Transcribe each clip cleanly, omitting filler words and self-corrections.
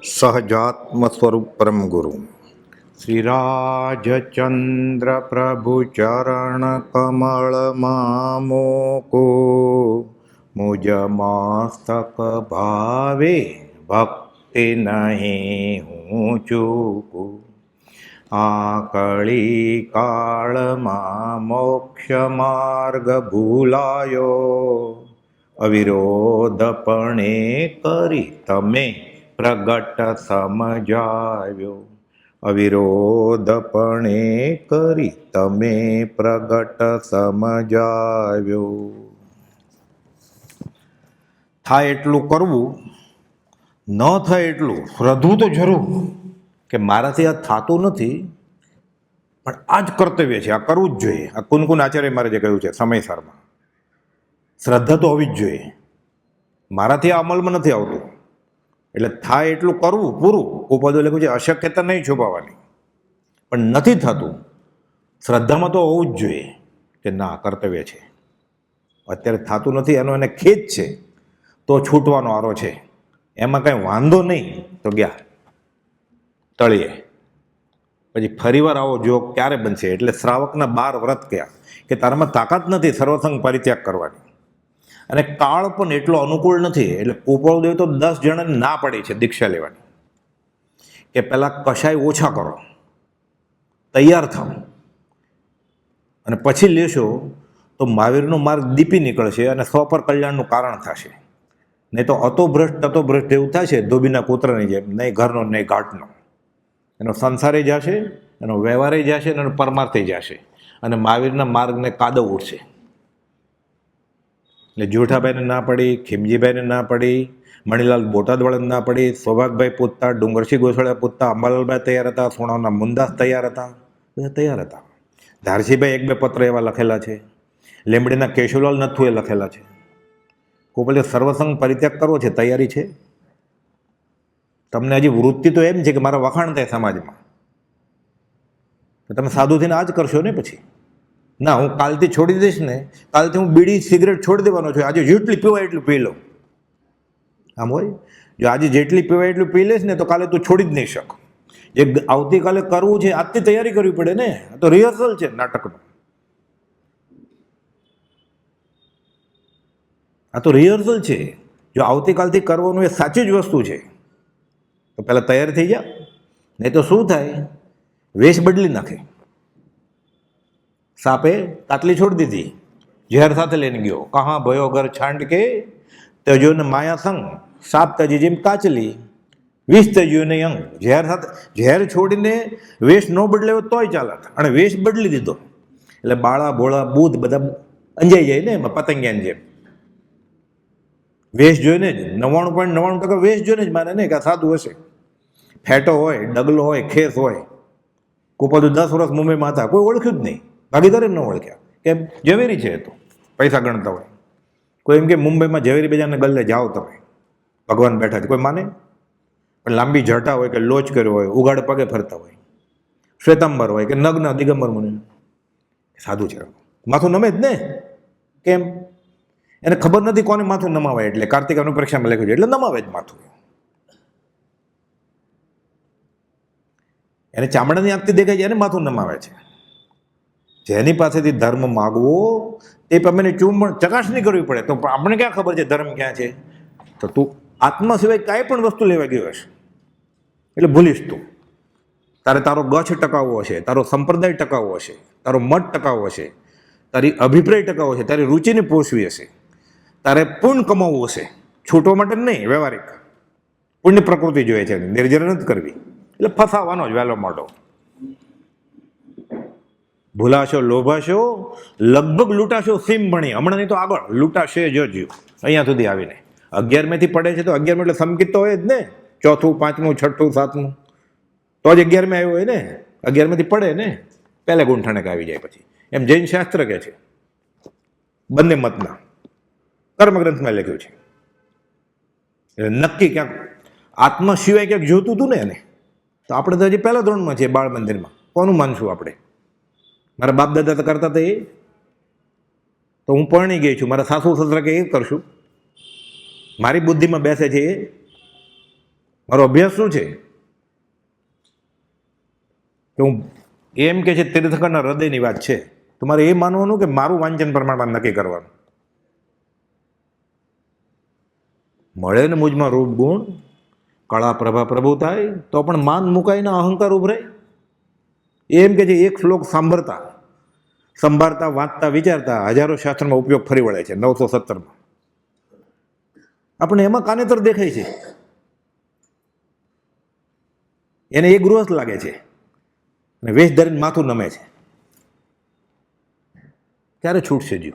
સહજાત્મ સ્વરૂપ પરમ ગુરુ શ્રી રાજચંદ્ર પ્રભુ ચરણ કમળ મામોકો મુજ મસ્તક ભાવે ભક્તિ નહીં હું ચૂકું. આ કળી કાળમાં મોક્ષ માર્ગ ભૂલાયો, અવિરોધપણે કરી તમે પ્રગટ સમજાવ્યો. અવિરોધપણે કરી તમે પ્રગટ સમજાવ્યો. થાય એટલું કરવું, ન થાય એટલું શ્રદ્ધું તો જરૂર કે મારાથી આ થતું નથી, પણ આ જ કર્તવ્ય છે, આ કરવું જ જોઈએ. આ કુનકુન આચાર્ય મારે જે કહ્યું છે સમયસરમાં, શ્રદ્ધા તો હોવી જ જોઈએ. મારાથી આ અમલમાં નથી આવતું એટલે થાય એટલું કરવું, પૂરું. ઉપદો લખ્યું છે અશક્યતા નહીં છુપાવવાની, પણ નથી થતું. શ્રદ્ધામાં તો હોવું જ જોઈએ કે ના કર્તવ્ય છે, અત્યારે થતું નથી, એનો એને ખેદ છે, તો છૂટવાનો આરો છે. એમાં કાંઈ વાંધો નહીં તો ગયા તળીએ. પછી ફરીવાર આવો જોગ ક્યારે બનશે? એટલે શ્રાવકના 12 વ્રત કયા કે તારામાં તાકાત નથી સર્વસંગ પરિત્યાગ કરવાની, અને કાળ પણ એટલો અનુકૂળ નથી. એટલે કુપોળદેવ તો 10 જણાને ના પડી છે દીક્ષા લેવાની કે પહેલાં કશાય ઓછા કરો, તૈયાર થાવ, અને પછી લેશો તો મહાવીરનો માર્ગ દીપી નીકળશે અને સ્વ પર કલ્યાણનું કારણ થશે. નહીં તો અતો ભ્રષ્ટ એવું થશે ધોબીના કૂતરાની જેમ, નહીં ઘરનો નહીં ઘાટનો. એનો સંસારે જશે, એનો વ્યવહારે જશે, એનો પરમાર્થે જશે, અને મહાવીરના માર્ગને કાદવ ઉઠશે. એટલે જેઠાભાઈને ના પડી, ખીમજીભાઈને ના પડી, મણીલાલ બોટાદવાળાને ના પડી, સૌભાગભાઈ પૂછતા, ડુંગરસિંહ ગોસળિયા પૂછતા, અંબાલાલભાઈ તૈયાર હતા, સોનાના મુંદાસ તૈયાર હતા, બધા તૈયાર હતા. ધારસીભાઈ 1-2 પત્ર એવા લખેલા છે, લીંબડીના કેશુલાલ નથુએ લખેલા છે. કોપલે સર્વસંગ પરિત્યાગ કરવો છે, તૈયારી છે. તમને હજી વૃત્તિ તો એમ છે કે મારા વખાણ થાય સમાજમાં, તો તમે સાધુ થઈને આ જ કરશો ને. પછી ના, હું કાલથી છોડી દઈશ ને, કાલથી હું બીડી સિગરેટ છોડી દેવાનો છું, આજે જેટલી પીવાય એટલું પી લઉં. આમ હોય, જો આજે જેટલી પીવાય એટલું પી લઈશ ને તો કાલે તું છોડી જ નહીં શક. જે આવતીકાલે કરવું છે આજથી તૈયારી કરવી પડે ને. આ તો રિહર્સલ છે નાટકનું, આ તો રિહર્સલ છે. જો આવતીકાલથી કરવાનું એ સાચી જ વસ્તુ છે તો પહેલાં તૈયાર થઈ જા. નહીં તો શું થાય, વેશ બદલી નાખે. સાપે કાતલી છોડી દીધી, ઝેર સાથે લઈને ગયો. કહા ભયો ઘર છાંડ કે તજો ને માયા સંગ, સાપ તજી જેમ કાચલી, વિષ તજ્યું ને અંગ. ઝેર સાથે ઝેર છોડીને વેશ ન બદલાયો તોય ચાલત, અને વેશ બદલી દીધો એટલે બાળા ભોળા બુધ બધા અંજાઈ જાય ને એમાં, પતંગિયાની જેમ. વેશ જોઈને જ 99.99% વેશ જોઈને જ માને ને કે આ સાધુ હશે. ફેટો હોય, ડગલો હોય, ખેસ હોય. કુપાદુ 10 વર્ષ મુંબઈમાં હતા, કોઈ ઓળખ્યું જ નહીં, ભાગીદારે ન ઓળખ્યા. કેમ? ઝવેરી છે, તો પૈસા ગણતા હોય. કોઈ એમ કે મુંબઈમાં ઝવેરી બીજાને ગલ્લે જાઓ તમે, ભગવાન બેઠા છે, કોઈ માને? પણ લાંબી જટા હોય કે લોચ કર્યો હોય, ઉગાડ પગે ફરતા હોય, શ્વેતાંબર હોય કે નગ્ન દિગંબર મુનિ, સાધુ છે. માથું નમે જ ને. કેમ? એને ખબર નથી કોને માથું નમાવાય. એટલે કાર્તિક અનુપરીક્ષામાં લખ્યું છે એટલે નમાવે જ માથું. એને ચામડાની આંખથી દેખાય છે એને માથું નમાવે છે. જેની પાસેથી ધર્મ માગવો એ પ્રમાણે ચકાસણી કરવી પડે. તો આપણે ક્યાં ખબર છે ધર્મ ક્યાં છે? તો તું આત્મા સિવાય કાંઈ પણ વસ્તુ લેવા ગયો હશે એટલે ભૂલીશ તું. તારે તારો ગચ્છ ટકાવવો હશે, તારો સંપ્રદાય ટકાવવો હશે, તારો મત ટકાવવો હશે, તારી અભિપ્રાય ટકાવવો હશે, તારી રુચિને પોષવી હશે, તારે પુણ્ય કમાવવું હશે. છૂટવા માટે નહીં, વ્યવહારિક પુણ્ય પ્રકૃતિ જોઈએ છે, નિર્જર નથી કરવી. એટલે ફસાવાનો જ વહેલો મોટો. ભૂલાશો, લોભાશો, લગભગ લૂંટાશો સીમ ભણી. હમણાંની તો આગળ લૂંટાશે જ અહીંયા સુધી આવીને 11મેથી પડે છે તો 11 એટલે સમકિત તો હોય જ ને. 4થું, 5મું, 6થું, 7મું તો જ 11મે આવ્યો હોય ને. 11મેથી પડે ને, પહેલે ગુંઠાણે આવી જાય. પછી એમ જૈન શાસ્ત્ર કહે છે, બંને મતના કર્મગ્રંથમાં લખ્યું છે. એટલે નક્કી ક્યાંક આત્મા સિવાય ક્યાંક જોતું હતું ને એને. તો આપણે તો હજી પહેલા ધોરણમાં છીએ, બાળ મંદિરમાં. કોનું માનશું આપણે? મારા બાપ દાદા તો કરતા હતા એ, તો હું પરણી ગઈ છું, મારા સાસુ સસરા કે એ કરશું. મારી બુદ્ધિમાં બેસે છે એ, મારો અભ્યાસ શું છે કે હું એમ કે છે તીર્થંકરના હૃદયની વાત છે, તમારે એ માનવાનું કે મારું વાંચન પ્રમાણમાં નક્કી કરવાનું. મળે ને મુજમાં રૂપ ગુણ કળા પ્રભા પ્રભુ થાય તો પણ માન મુકાઈને અહંકાર ઉભરાય. એમ કે છે એક શ્લોક સંભાળતા વાંચતા વિચારતા હજારો શાસ્ત્રમાં ઉપયોગ ફરી વળે છે 917માં. આપણે એમાં કાનેતર દેખાય છે, એને એ ગૃહસ્થ લાગે છે અને વેશ ધરીને માથું નમે છે. ક્યારે છૂટશે જીવ?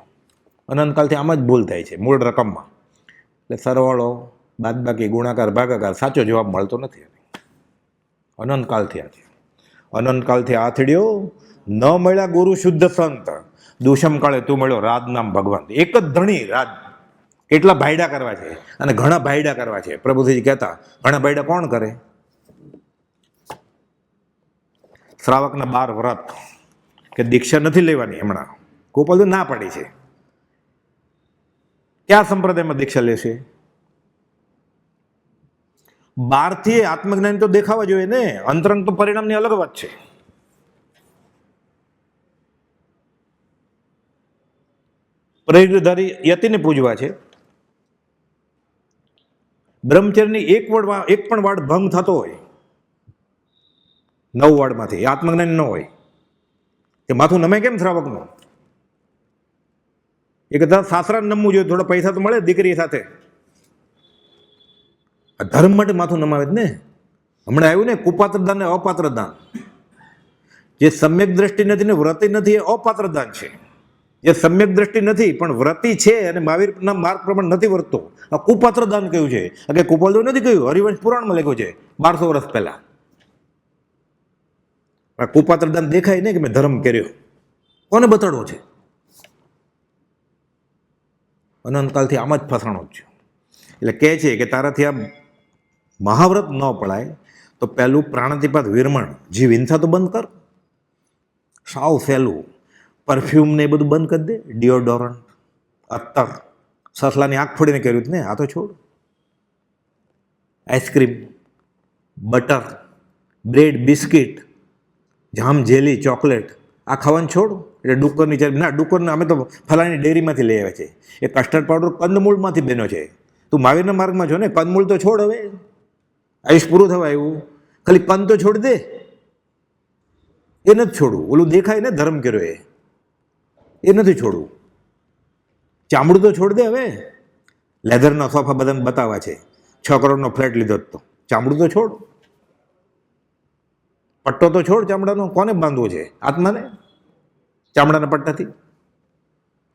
અનંતકાલથી આમ જ ભૂલ થાય છે મૂળ રકમમાં. એટલે સરવાળો બાદબાકી ગુણાકાર ભાગાકાર સાચો જવાબ મળતો નથી. અનંતકાલથી આ છે. અનંતકાલથી આથડ્યો ન મળ્યા ગુરુ શુદ્ધ સંત, દુષમ કાળે તું મળ્યો રાજ નામ ભગવાન. એક જ ધણી રાજ, કેટલા ભાયડા કરવા છે અને ઘણા ભાયડા કરવા છે. પ્રભુજી કહેતા ઘણા ભાયડા કોણ કરે? શ્રાવકના 12 વ્રત કે દીક્ષા નથી લેવાની, હમણાં ગોપાલ ના પાડી છે. કયા સંપ્રદાયમાં દીક્ષા લેશે? 12થી આત્મજ્ઞાન તો દેખાવા જોઈએ ને, અંતરંગ તો પરિણામની અલગ વાત છે. પ્રયોગધારી યતિને પૂજવા છે. બ્રહ્મચર્યની એક પણ વાડ ભંગ થતો હોય 9 વાડમાંથી, આત્મજ્ઞાન ન હોય, એ માથું નમે કેમ શ્રાવકનું? એ કદાચ સાસરા નમવું જોઈએ, થોડા પૈસા તો મળે દીકરી સાથે. ધર્મ માટે માથું નમાવે જ ને. હમણાં આવ્યું ને કુપાત્ર દાન ને અપાત્ર દાન. જે સમ્યક દ્રષ્ટિ નથી ને વ્રતિ નથી એ અપાત્ર દાન છે. જે સમ્યક દ્રષ્ટિ નથી પણ વ્રતિ છે અને મહાવીરના માર્ગ પ્રમાણે નથી વર્તતો, આ કુપાત્ર દાન કહ્યું છે. કે કુપાલદેવ નથી કહ્યું, હરિવંશ પુરાણમાં લખ્યું છે 1200 વર્ષ પહેલા. આ કુપાત્ર દાન દેખાય નહીં કે મેં ધર્મ કર્યો, કોને બતાડવો છે? અનંતકાલથી આમ જ ફસાણો જ છે. એટલે કહે છે કે તારાથી આ મહાવ્રત ન પડાય તો પહેલું પ્રાણાતિપાત વિરમણ, જીવ હિંસા તો બંધ કર. સાવ સહેલું. પરફ્યુમ ને એ બધું બંધ કરી દે, ડિયોડોરન્ટ, અત્તર. સસલાની આંખ ફોડીને કર્યું જ ને, આ તો છોડ. આઈસ્ક્રીમ, બટર, બ્રેડ, બિસ્કિટ, જામ, જેલી, ચોકલેટ આ ખાવાનું છોડ. એટલે ડુક્કરની ચાલ ના, ડુક્કરને અમે તો ફલાણી ડેરીમાંથી લઈ આવ્યા છે. એ કસ્ટર્ડ પાવડર કંદમૂળમાંથી બન્યો છે. તું મહાવીરના માર્ગમાં છો ને, કંદમૂળ તો છોડ. હવે આયુષ પૂરું થવા આવ્યું, ખાલી કંદ તો છોડી દે. એ નથી છોડવું. ઓલું દેખાય ને ધર્મ કર્યો એ નથી છોડવું. ચામડું તો છોડ દે. હવે લેધરના સોફા બધાને બતાવવા છે, 6 કરોડનો ફ્લેટ લીધો તો ચામડું તો છોડ. પટ્ટો તો છોડ ચામડાનો. કોને બાંધવો છે? આત્માને ચામડાના પટ્ટાથી.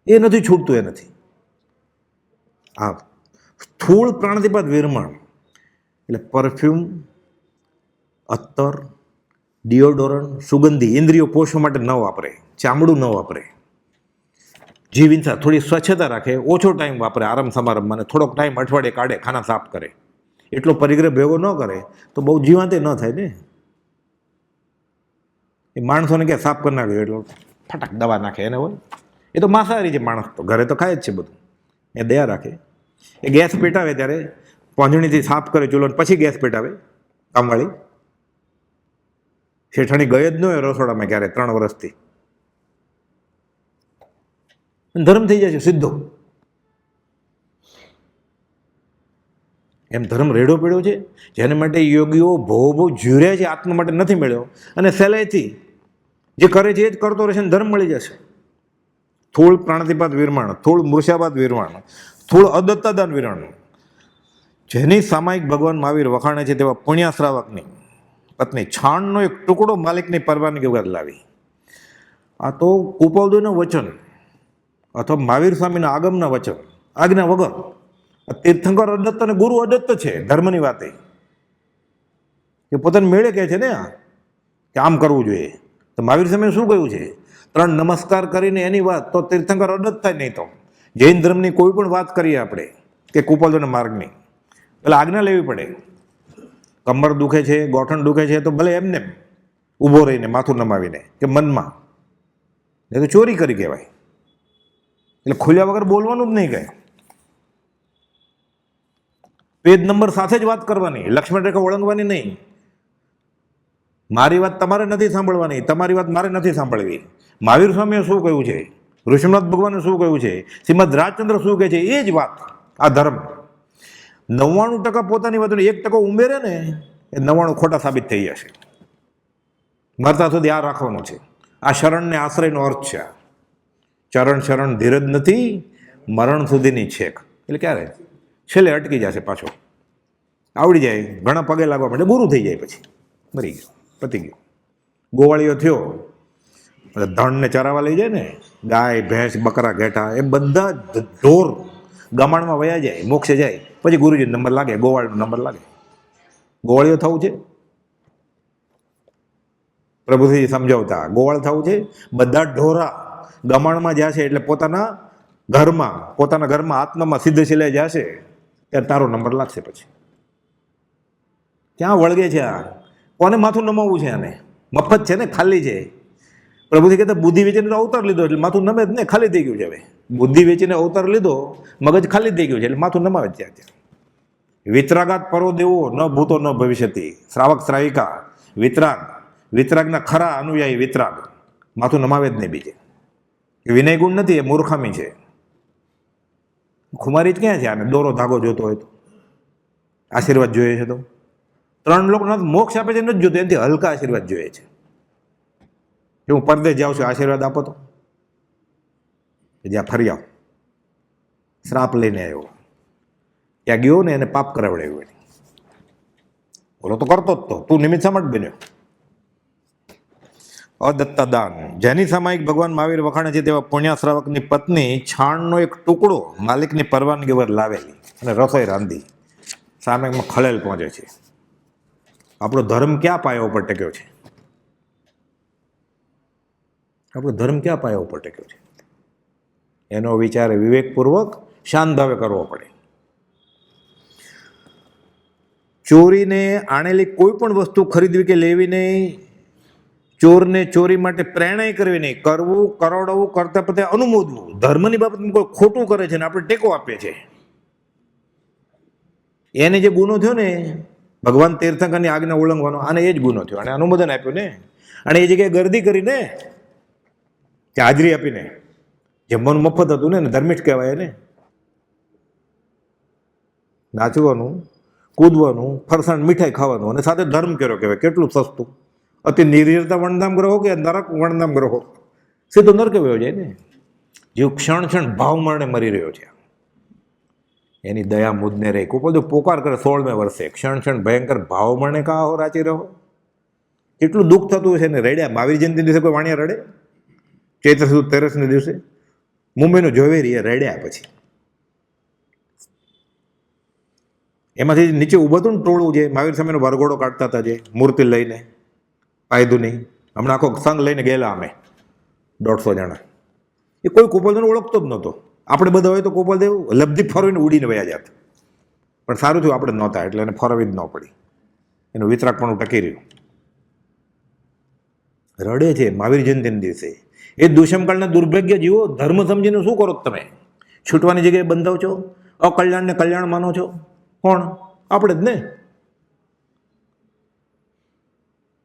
એ નથી છૂટતું. એ નથી. હા, સ્થૂળ પ્રાણાતિપાત વિરમણ એટલે પરફ્યુમ, અત્તર, ડિયોડોરન્ટ, સુગંધી ઇન્દ્રિયો પોષવા માટે ન વાપરે, ચામડું ન વાપરે. જીવ હિંસા થોડી સ્વચ્છતા રાખે, ઓછો ટાઈમ વાપરે આરામ સમારંભમાં, અને થોડોક ટાઈમ અઠવાડિયે કાઢે, ખાના સાફ કરે. એટલો પરિગ્રહ ભેગો ન કરે તો બહુ જીવાંતે ન થાય ને. એ માણસોને ક્યાં સાફ કરી નાખ્યો એટલો ફટાક દવા નાખે એને હોય. એ તો માંસાહારી છે માણસ, તો ઘરે તો ખાય જ છે બધું. એ દયા રાખે. એ ગેસ પેટાવે ત્યારે પોંજણીથી સાફ કરે ચૂલો, પછી ગેસ પેટાવે કામવાળી. શેઠાણી ગઈ જ ન હોય રસોડામાં ક્યારે 3 વર્ષથી. ધર્મ થઈ જાય છે સીધો. એમ ધર્મ રેડો પડ્યો છે, જેને માટે યોગીઓ બહુ ઝૂર્યા છે, આત્મા માટે નથી મળ્યો. અને સહેલાઈથી જે કરે છે એ જ કરતો રહેશે ને ધર્મ મળી જશે. થોડ પ્રાણાતિપાત વિરમણ, થોડ મૃષાપાત વિરમણ, થોડ અદત્તાદાન વિરમણ. જેની સામાયિક ભગવાન મહાવીર વખાણે છે તેવા પુણ્યા શ્રાવકની પત્ની છાણનો એક ટુકડો માલિકની પરવાનગી વગર લાવી. આ તો કુપાલદેવનું વચન અથવા મહાવીર સ્વામીના આગમના વચન, આજ્ઞા વગર. તીર્થંકર અદત્ત અને ગુરુ અદત્ત છે ધર્મની વાતે. એ પોતાને મેળે કહે છે ને કે આમ કરવું જોઈએ. તો મહાવીર સ્વામીએ શું કહ્યું છે? 3 નમસ્કાર કરીને એની વાત તો તીર્થંકર અદત્ત થાય. નહીં તો જૈન ધર્મની કોઈ પણ વાત કરીએ આપણે કે કુપાલદેવના માર્ગની, એટલે આજ્ઞા લેવી પડે. કમર દુખે છે, ગોઠણ દુખે છે તો ભલે એમને ઊભો રહીને માથું નમાવીને કે મનમાં, એ તો ચોરી કરી કહેવાય. એટલે ખુલ્યા વગર બોલવાનું જ નહીં કહે. પેજ નંબર સાથે જ વાત કરવાની, લક્ષ્મણ રેખા ઓળંગવાની નહીં. મારી વાત તમારે નથી સાંભળવાની, તમારી વાત મારે નથી સાંભળવી. મહાવીર સ્વામીએ શું કહ્યું છે, ઋષિનાથ ભગવાને શું કહ્યું છે, શ્રીમદ રાજચંદ્ર શું કહે છે, એ જ વાત. આ ધર્મ 99% પોતાની વાત 1% ઉમેરે ને એ 99 ખોટા સાબિત થઈ જશે. મરતા સુધી આ રાખવાનું છે. આ શરણ ને આશ્રયનો અર્થ છે. ચરણ શરણ ધીરજ નથી, મરણ સુધીની છેક. એટલે ક્યારે છેલ્લે અટકી જશે, પાછો આવડી જાય, ઘણા પગે લાગવા માટે બુરું થઈ જાય, પછી મરી ગયો, પતી ગયો. ગોવાળીઓ થયો, ધણને ચરાવવા લઈ જાય ને, ગાય ભેંસ બકરા ઘેટા એ બધા ઢોર ગમાણમાં વયા જાય, મોક્ષે જાય, પછી ગુરુજીનો નંબર લાગે, ગોવાળનો નંબર લાગે. ગોવાળીઓ થવું છે, પ્રભુજી સમજાવતા ગોવાળ થવું છે. બધા ઢોરા ગમાણમાં જશે એટલે પોતાના ઘરમાં આત્મામાં સિદ્ધ શિલે જશે ત્યારે તારો નંબર લાગશે. પછી ક્યાં વળગે છે આ? કોને માથું નમાવવું છે? આને મફત છે ને, ખાલી છે. પ્રભુજી કહેતા બુદ્ધિ વેચીને અવતાર લીધો એટલે માથું નમે જ ને, ખાલી થઈ ગયું છે. હવે બુદ્ધિ વેચીને અવતાર લીધો, મગજ ખાલી થઈ ગયું છે એટલે માથું નમાવે જ ત્યાં. વિતરાગાત પરો દેવો ન ભૂતો ન ભવિષ્યતિ. શ્રાવક શ્રાવિકા વિતરાગના ખરા અનુયાયી વિતરાગ માથું નમાવે જ નહીં. બીજે વિનય ગુણ નથી, એ મૂર્ખામી છે. ખુમારી જ ક્યાં છે? આને દોરો ધાગો જોતો હોય તો, આશીર્વાદ જોઈએ છે તો 3 લોકોના મોક્ષ આપે છે નથી જોતો, એનાથી હલકા આશીર્વાદ જોઈએ છે. કે હું પરદેશ જાઉં છું, આશીર્વાદ આપો તો, જ્યાં ફરી આવ, શ્રાપ લઈને આવ્યો, ત્યાં ગયો ને એને પાપ કરાવડાવ્યું. બોલો તો કરતો જ તો, તું નિમિત્ત શા માટે બન્યો? અદત્તા દાન. જેની સામાયિક ભગવાન મહાવીર વખાણે છે તેવા પુણ્યાશ્રાવકની પત્ની છાણનો એક ટુકડો માલિકની પરવાનગી વગર લાવેલી અને રસોઈ રાંધી. સામાયિકમાં ખલેલ પહોંચે છે. આપણો ધર્મ ક્યાં પાયા ઉપર ટેક્યો છે? આપણો ધર્મ ક્યાં પાયા ઉપર ટેક્યો છે? એનો વિચાર વિવેકપૂર્વક શાંત ભાવે કરવો પડે. ચોરીને આણેલી કોઈ પણ વસ્તુ ખરીદવી કે લેવી નહીં. ચોરને ચોરી માટે પ્રેરણા કરવી નહીં. કરવું, કરોડવું, કરતા પ્રત્યે અનુમોદવું. ધર્મની બાબતમાં કોઈ ખોટું કરે છે ને આપણે ટેકો આપીએ છીએ, એને જે ગુનો થયો ને, ભગવાન તીર્થંકરની આજ્ઞા ઉલ્લંઘવાનો, આને એ જ ગુનો થયો. અને અનુમોદન આપ્યું ને, અને એ જગ્યાએ ગરદી કરીને, કે હાજરી આપીને, જમવાનું મફત હતું ને, ધર્મિષ્ઠ કહેવાય ને. નાચવાનું, કૂદવાનું, ફરસાણ મીઠાઈ ખાવાનું, અને સાથે ધર્મ કર્યો કહેવાય. કેટલું સસ્તું! અતિ નિર્જરતા વણધામ ગ્રહો કે નરક વણધામ ગ્રહો, સીધો નરક વયો જાય ને. જીવ ક્ષણ ક્ષણ ભાવ મરણે મરી રહ્યો છે. એની દયા મુદને રહી. કોઈ બધું પોકાર કરે 16મે વર્ષે, ક્ષણ ક્ષણ ભયંકર ભાવ મરણે કા હો રાચી રહો. કેટલું દુઃખ થતું હશે ને. રડ્યા. મહાવીર જયંતિ દિવસે કોઈ વાણિયા રડે? ચૈત્ર સુદ 13ને દિવસે મુંબઈનું ઝવેરી એ રડ્યા. પછી એમાંથી નીચે ઊભું હતું ને ટોળું, જે મહાવીર સામેનો વરઘોડો કાઢતા હતા, જે મૂર્તિ લઈને, પાયદું નહીં, હમણાં આખો સંઘ લઈને ગયેલા અમે 150 જણા. એ કોઈ ગોપાલદેવને ઓળખતો જ નહોતો. આપણે બધા હોય તો ગોપાલદેવ લબ્ધી ફરવીને ઉડીને વયા જાત. પણ સારું થયું આપણે નહોતા, એટલે એને ફરવી જ ન પડી. એનું વિતરાક પણ ટકી રહ્યું. રડે છે મહાવીર જયંતિના દિવસે. એ દુષ્મકાળના દુર્ભાગ્ય જીવો. ધર્મ સમજીને શું કરો તમે? છૂટવાની જગ્યાએ બંધાવ છો, અકલ્યાણને કલ્યાણ માનો છો. કોણ? આપણે જ ને.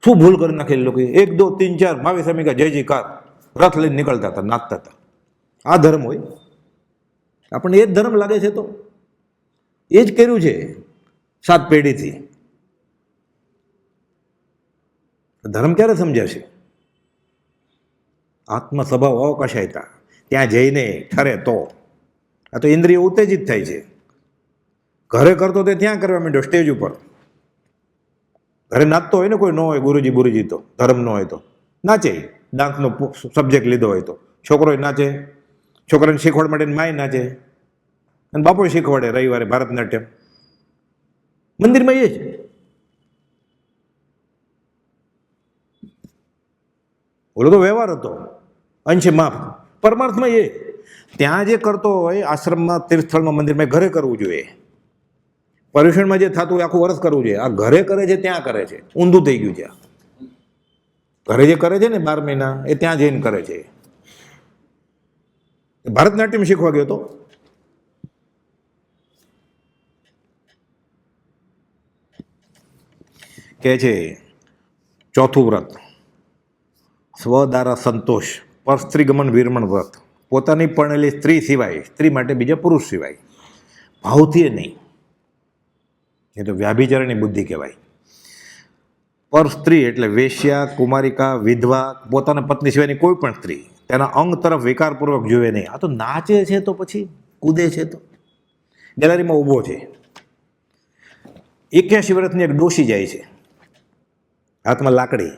શું ભૂલ કરી નાખેલી લોકો? 1 2 3 4 મહાવીર સ્વામી કા જય જયકાર, રથ લઈને નીકળતા હતા, નાચતા હતા. આ ધર્મ હોય? આપણને એ જ ધર્મ લાગે છે? તો એ જ કર્યું છે 7 પેઢીથી. ધર્મ ક્યારે સમજાશે? આત્મ સ્વભાવ અવકાશાયતા ત્યાં જઈને ઠરે તો. આ તો ઇન્દ્રિય ઉત્તેજિત થાય છે. ઘરે કરતો તે ત્યાં કરવા માંડ્યો, સ્ટેજ ઉપર. ઘરે નાચતો હોય ને, કોઈ ન હોય, ગુરુજી તો ધર્મ ન હોય તો નાચે. ડાન્સનો સબ્જેક્ટ લીધો હોય તો છોકરોય નાચે, છોકરાને શીખવાડ માટે માય નાચે, અને બાપોય શીખવાડે રવિવારે ભારતનાટ્યમ. મંદિરમાં એ જ. ઓલો તો વ્યવહાર હતો, અંશે માફ. પરમાર્થમાં એ ત્યાં જે કરતો હોય, આશ્રમમાં, તીર્થસ્થળમાં, મંદિરમાં, ઘરે કરવું જોઈએ. પર્યુષણમાં જે થતું હોય આખું વર્ષ કરવું જોઈએ. આ ઘરે કરે છે, ત્યાં કરે છે. ઊંધું થઈ ગયું છે. ઘરે જે કરે છે ને 12 મહિના, એ ત્યાં જઈને કરે છે. ભારતનાટ્યમ શીખવા ગયો તો કહે છે ચોથું વ્રત સ્વદારા સંતોષ પર સ્ત્રીગમન વીરમણ વ્રત, પોતાની પરણેલી સ્ત્રી સિવાય, સ્ત્રી માટે બીજા પુરુષ સિવાય ભાવથી નહીં, એ તો વ્યાભિચારની બુદ્ધિ કહેવાય. પર સ્ત્રી એટલે વેશ્યા, કુમારિકા, વિધવા, પોતાના પત્ની સિવાયની કોઈ પણ સ્ત્રી તેના અંગ તરફ વિકારપૂર્વક જોવે નહીં. આ તો નાચે છે તો પછી કૂદે છે તો ગેલેરીમાં ઊભો છે, 81 વર્ષની એક ડોશી જાય છે, હાથમાં લાકડી,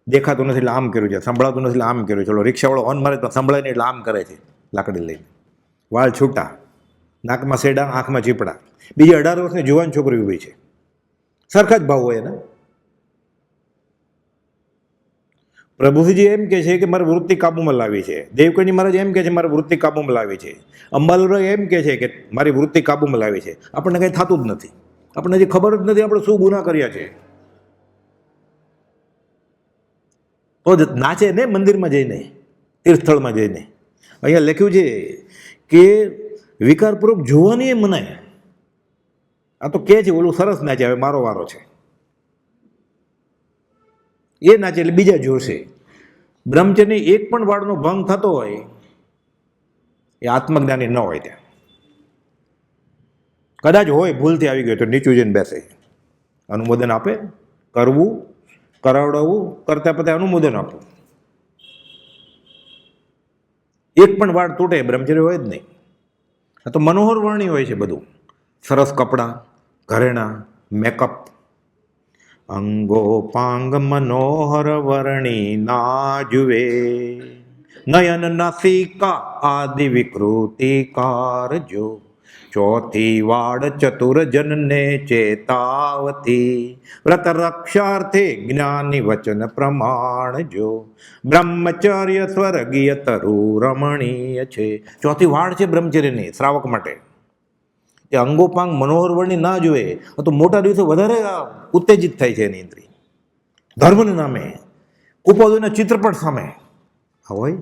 દેખાતું નથી એટલે આમ કર્યું છે, સંભળાતું નથી એટલે આમ કર્યું છે, ચલો રિક્ષાવાળો હોર્ન મારે તો સંભળાય નહીં એટલે આમ કરે છે લાકડી લઈને, વાળ છૂટા, નાકમાં સેડા, આંખમાં ચીપડા. બીજી 18 વર્ષની જુવાન છોકરી ઊભી છે, સરખા જ ભાવ હોય એના. પ્રભુજી એમ કહે છે કે મારે વૃત્તિ કાબૂમાં લાવી છે, દેવકણી મહારાજ એમ કહે છે મારે વૃત્તિ કાબૂમાં લાવી છે, અંબાલુરાય એમ કહે છે કે મારી વૃત્તિ કાબૂમાં લાવી છે. આપણને કંઈ થતું જ નથી, આપણને હજી ખબર જ નથી આપણે શું ગુના કર્યા છે. તો જ નાચે ને મંદિરમાં જઈને, તીર્થસ્થળમાં જઈને. અહીંયા લખ્યું છે કે વિકારપૂર્વક જોવાની એ મનાય. આ તો કહે છે ઓલું સરસ નાચે, હવે મારો વારો છે, એ નાચે એટલે બીજા જોશે. બ્રહ્મચર્યની એક પણ વાળનો ભંગ થતો હોય એ આત્મજ્ઞાની ન હોય. ત્યાં કદાચ હોય ભૂલથી આવી ગયો તો નીચું જઈને બેસે, અનુમોદન આપે, કરવું, કરાવડાવવું, કરતા પતા અનુમોદન આપવું. એક પણ વાળ તૂટે બ્રહ્મચર્ય હોય જ નહીં. આ તો મનોહર વર્ણી હોય છે બધું, સરસ કપડાં, ઘરેણાં, મેકઅપ. અંગો પાંગ મનોહર વર્ણી ના જુએ, નયન નાસિકા આદિ વિકૃતિ કારજો, ચોથી વાડ ચતુર જનને ચેતાવતી, વ્રત રક્ષાર્થે જ્ઞાની વચન પ્રમાણ જો, બ્રહ્મચર્ય સ્વર્ગીય તરુ રમણીય છે. ચોથી વાડ છે બ્રહ્મચર્યની શ્રાવક માટે. એ અંગોપાંગ મનોહર વર્ણી ના જોઈએ તો મોટા દિવસે વધારે ઉત્તેજિત થાય છે એની ઇન્દ્રિય, ધર્મના નામે, કુપોદોના ચિત્રપટ સામે. હા હોય,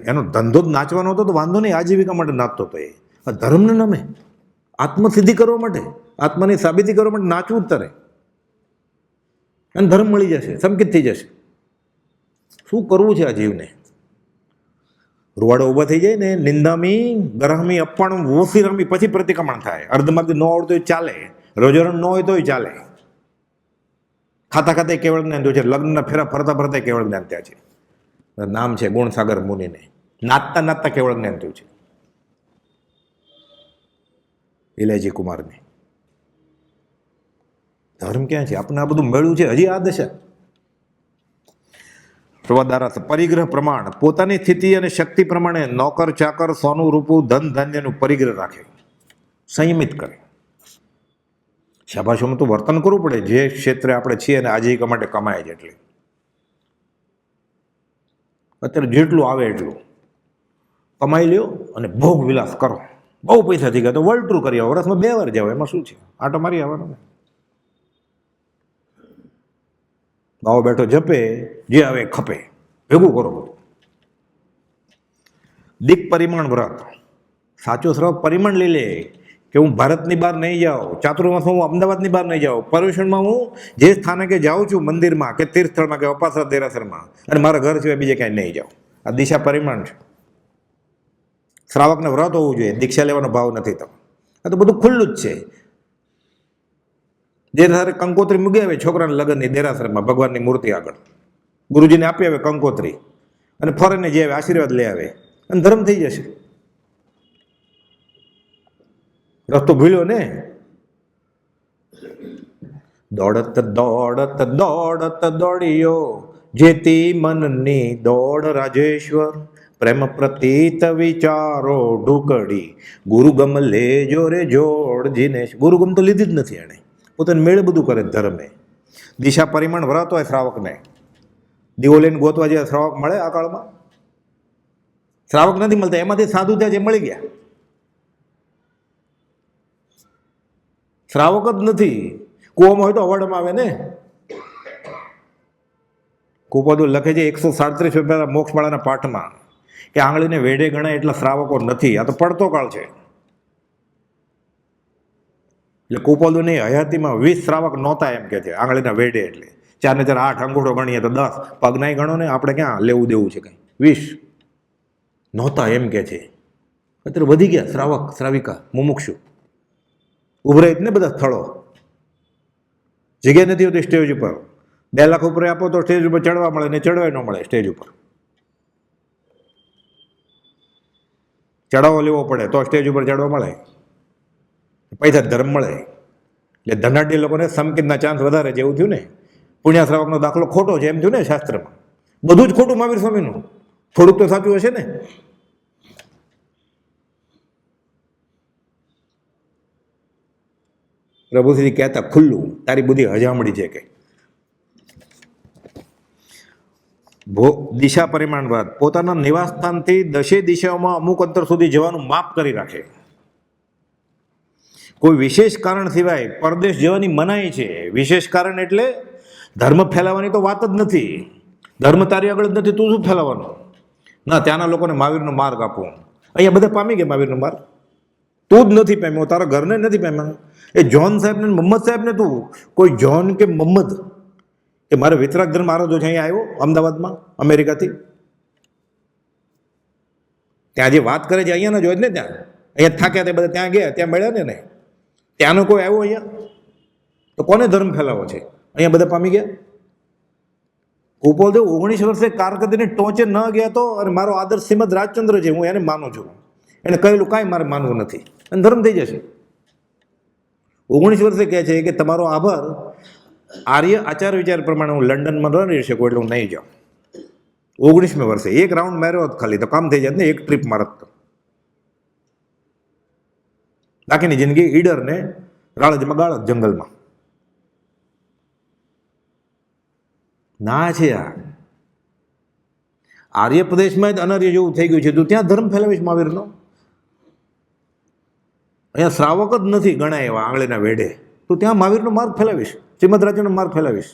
એનો ધંધો જ નાચવાનો હતો તો વાંધો નહીં, આજીવિકા માટે નાચતો હતો. એ ધર્મના નામે, આત્મસિદ્ધિ કરવા માટે, આત્માની સાબિતી કરવા માટે નાચવું જ તરે, અને ધર્મ મળી જશે, સંકિત થઈ જશે. શું કરવું છે આ જીવને? રૂવાડો ઊભા થઈ જાય ને, નિંદામી ગરહમી અપ્પાણું વોસી રમી, પછી પ્રતિક્રમણ થાય. અર્ધમાંથી ન આવડતું હોય ચાલે, રોજોરણ ન હોય તોય ચાલે. ખાતા ખાતા કેવળ જ્ઞાન થયું છે, લગ્નના ફેરા ફરતા ફરતા કેવળ જ્ઞાન થયા છે. નામ છે ગુણસાગર મુનિને, નાચતા નાચતા કેવળ જ્ઞાન થયું છે ઇલાયજી કુમારને. ધર્મ ક્યાં છે? આપણે આ બધું મેળવ્યું છે, હજી આ દશા. સ્વદારા પરિગ્રહ પ્રમાણ, પોતાની સ્થિતિ અને શક્તિ પ્રમાણે નોકર ચાકર સોનું રૂપું ધન ધાન્યનું પરિગ્રહ રાખે, સંયમિત કરે. શાબાશોમાં તો વર્તન કરવું પડે જે ક્ષેત્રે આપણે છીએ અને આજીવિકા માટે કમાય છે. એટલે અત્યારે જેટલું આવે એટલું કમાઈ લ્યો અને ભોગ વિલાસ કરો. બહુ પૈસા થઈ ગયા તો વર્લ્ડ ટૂર કરી આવો, વર્ષમાં 2 વાર જાઓ, એમાં શું છે? આટો મારી આવવાનો ને. ગાવો બેઠો જપે, જે આવે ખપે, ભેગું કરો બધું. દિક પરિમાણ વ્રત, સાચો શ્રવ પરિમાણ લઈ લે કે હું ભારતની બહાર નહીં જાઉં, ચાતુર્માસમાં હું અમદાવાદની બહાર નહીં જાઉં, પર્યુષણમાં હું જે સ્થાનકે જાઉં છું, મંદિરમાં કે તીર્થસ્થળમાં કે અપાસરા દેરાસરમાં, અને મારા ઘર સિવાય બીજે ક્યાંય નહીં જાઉં. આ દિશા પરિમાણ છે. શ્રાવકને વ્રત હોવું જોઈએ, દીક્ષા લેવાનો ભાવ નથી. તો આ તો બધું ખુલ્લું જ છે. જે ધારે કંકોત્રી મૂકી આવે છોકરાના લગ્નની દેરાસરમાં ભગવાનની મૂર્તિ આગળ, ગુરુજીને આપી આવે કંકોત્રી, અને ફોરેને જે આવે આશીર્વાદ લઈ આવે, અને ધર્મ થઈ જશે. રસ્તો ભૂલ્યો ને. દોડત દોડત દોડત દોડ્યો, જેતી મનની દોડ રાજેશ્વર, પ્રેમ પ્રતીત વિચારો ઢુકડી, ગુરુગમ લેજો રે જોડ જીનેશ. ગુરુગમ તો લીધી જ નથી એણે, પોતાને મેળે બધું કરે ધર્મે. દિશા પરિમાણ વ્રત હોય શ્રાવકને, દીવો લઈને ગોતવા જેવા શ્રાવક મળે આ કાળમાં? શ્રાવક નથી મળતા, એમાંથી સાધુ ત્યાં જે મળી ગયા. શ્રાવક જ નથી. કૂવામાં હોય તો અવાડમાં આવે ને. કુપોદુ લખે છે 137 રૂપિયા મોક્ષમાળાના પાઠમાં કે આંગળીને વેઢે ગણાય એટલા શ્રાવકો નથી. આ તો પડતો કાળ છે. એટલે કુપોલદેવની હયાતીમાં 20 શ્રાવક નહોતા એમ કે છે, આંગળીના વેઢે. એટલે 4 ને 4 8 અંગૂઠો ગણીએ તો 10, પગ નહીં ગણો ને, આપણે ક્યાં લેવું દેવું છે કંઈ. 20 નહોતા એમ કે છે. અત્યારે વધી ગયા શ્રાવક શ્રાવિકા મુમુક્ષુ. ઉભરાય જ ને બધા સ્થળો, જગ્યા નથી હોતી સ્ટેજ ઉપર. 2 લાખ ઉપર આપો તો સ્ટેજ ઉપર ચડવા મળે, ને ચડવા ન મળે સ્ટેજ ઉપર. ચડાવો લેવો પડે તો સ્ટેજ ઉપર ચડવા મળે, પૈસા ધર્મ મળે. એટલે ધનાઢ્ય લોકોને સંકેતના ચાન્સ વધારે છે એવું થયું ને. પુણ્યા શ્રાવકનો દાખલો ખોટો છે એમ થયું ને શાસ્ત્રમાં. બધું જ ખોટું મહાવીર સ્વામીનું, થોડુંક તો સાચું હશે ને. પ્રભુશ્રી કહેતા ખુલ્લું, તારી બુદ્ધિ હજામડી છે કે. દિશા પરિમાણવાદ, પોતાના નિવાસ સ્થાનથી 10 દિશાઓમાં અમુક અંતર સુધી જવાનું માપ કરી રાખે. કોઈ વિશેષ કારણ સિવાય પરદેશ જવાની મનાઈ છે. વિશેષ કારણ એટલે ધર્મ ફેલાવવાની તો વાત જ નથી. ધર્મ તારી આગળ જ નથી, તું શું ફેલાવવાનું? ના, ત્યાંના લોકોને મહાવીરનો માર્ગ આપું. અહીંયા બધા પામી ગયા મહાવીરનો માર્ગ, તું જ નથી પામ્યો, તારા ઘરને નથી પામ્યા. એ જોન સાહેબને મોહમ્મદ સાહેબને તું કોઈ જોન કે મોહમ્મદ કે મારે વિતરાગ ધર્મ આરાધો છે અહીંયા આવ્યો અમદાવાદમાં અમેરિકાથી, ત્યાં જે વાત કરે છે અહીંયા ના જોઈ ને. ત્યાં અહીંયા થાક્યા તે બધા ત્યાં ગયા, ત્યાં મળ્યા ને. ત્યાંનો કોઈ આવ્યો અહીંયા તો કોને ધર્મ ફેલાવો છે? અહીંયા બધા પામી ગયા. કુપોલદેવ 19 વર્ષે કારકર્દીની ટોચે ન ગયા તો, અને મારો આદર્શ શ્રીમદ રાજચંદ્ર છે, હું એને માનું છું. એને કહેલું કાંઈ મારે માનવું નથી અને ધર્મ થઈ જશે. 19 વર્ષે કહે છે કે તમારો આભાર, આર્ય આચાર વિચાર પ્રમાણે હું લંડનમાં ન રહી શકું એટલે હું નહીં જાઉં. 19મે વર્ષે એક રાઉન્ડ માર્યો હોત ખાલી તો કામ થઈ જાય ને, એક ટ્રીપ મારત તો. બાકીની જિંદગી ઈડર ને રાળજમાં ગાળત જંગલમાં. ના છે આ આર્ય પ્રદેશમાં જ અનાર્ય જેવું થઈ ગયું છે. તું ત્યાં ધર્મ ફેલાવીશ મહાવીરનો? અહીંયા શ્રાવક જ નથી ગણાય એવા આંગળીના વેઢે, તું ત્યાં મહાવીરનો માર્ગ ફેલાવીશ, શ્રીમદ રાજ્યનો માર્ગ ફેલાવીશ.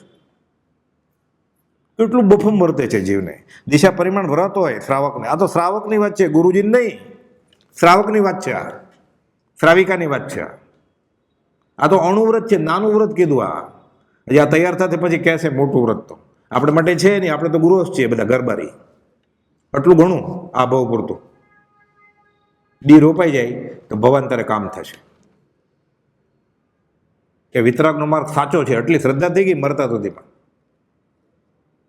એટલું બફમ વર્તે છે જીવને. દિશા પરિમાણ ભરાતો હોય શ્રાવકને. આ તો શ્રાવકની વાત છે, ગુરુજી નહીં. શ્રાવકની વાત છે, આ શ્રાવિકાની વાત છે. આ તો અણુવ્રત છે, નાનું વ્રત કીધું. આ હજી આ તૈયાર થાય પછી કહેશે મોટું વ્રત. તો આપણે માટે છે નહીં, આપણે તો ગુરુ છીએ બધા ગરબારી. આટલું ઘણું આ ભાવ પૂરતું. બી રોપાઈ જાય તો ભવાંતરે કામ થશે. કે વિતરાગનો માર્ગ સાચો છે, એટલી શ્રદ્ધા થઈ ગઈ મરતા સુધીમાં.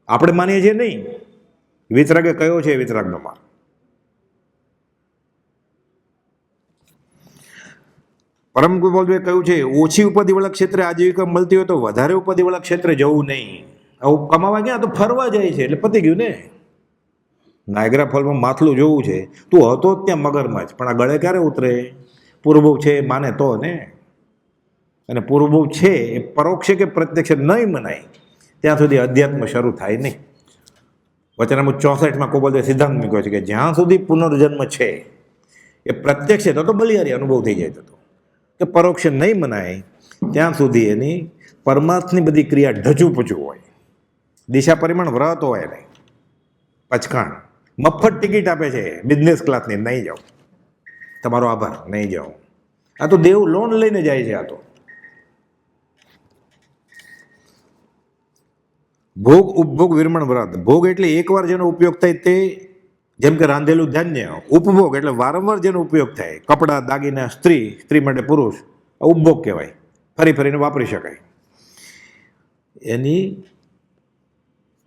આપણે માનીએ છીએ નહીં, વિતરાગે કયો છે વિતરાગનો માર્ગ. પરમ ગુરુદેવે કહ્યું છે, ઓછી ઉપાધિવાળા ક્ષેત્રે આજીવિકા મળતી હોય તો વધારે ઉપાધિવાળા ક્ષેત્રે જવું નહીં. આવું કમાવા ગયા તો ફરવા જાય છે એટલે પતી ગયું ને. નાયગ્રા ફોલમાં માથલું જોવું છે, તું હતો જ ત્યાં મગરમાં જ, પણ આ ગળે ક્યારે ઉતરે? પૂર્વભોગ છે એ માને તો ને. અને પૂર્વભોગ છે એ પરોક્ષે કે પ્રત્યક્ષ નહીં મનાય ત્યાં સુધી અધ્યાત્મ શરૂ થાય નહીં. વચનામૃત 64માં કુપોલદેવે સિદ્ધાંત મૂક્યો છે કે જ્યાં સુધી પુનર્જન્મ છે એ પ્રત્યક્ષ છે તો બલિયારી અનુભવ થઈ જાય તો, કે પરોક્ષ નહીં મનાય ત્યાં સુધી એની પરમાર્થની બધી ક્રિયા ઢચુપચું હોય. દિશા પરિમાણ વ્રત હોય નહીં, પચકાણ. મફત ટિકિટ આપે છે બિઝનેસ ક્લાસની, નહીં જાઓ. તમારો આભાર, નહીં જાઓ. આ તો દેવ લોન લઈને જાય છે. આ તો ભોગ ઉપભોગ વિરમણ વ્રત. ભોગ એટલે એકવાર જેનો ઉપયોગ થાય તે, જેમ કે રાંધેલું ધાન્ય. ઉપભોગ એટલે વારંવાર જેનો ઉપયોગ થાય, કપડાં, દાગીના, સ્ત્રી માટે પુરુષ, આ ઉપભોગ કહેવાય, ફરી ફરીને વાપરી શકાય. એની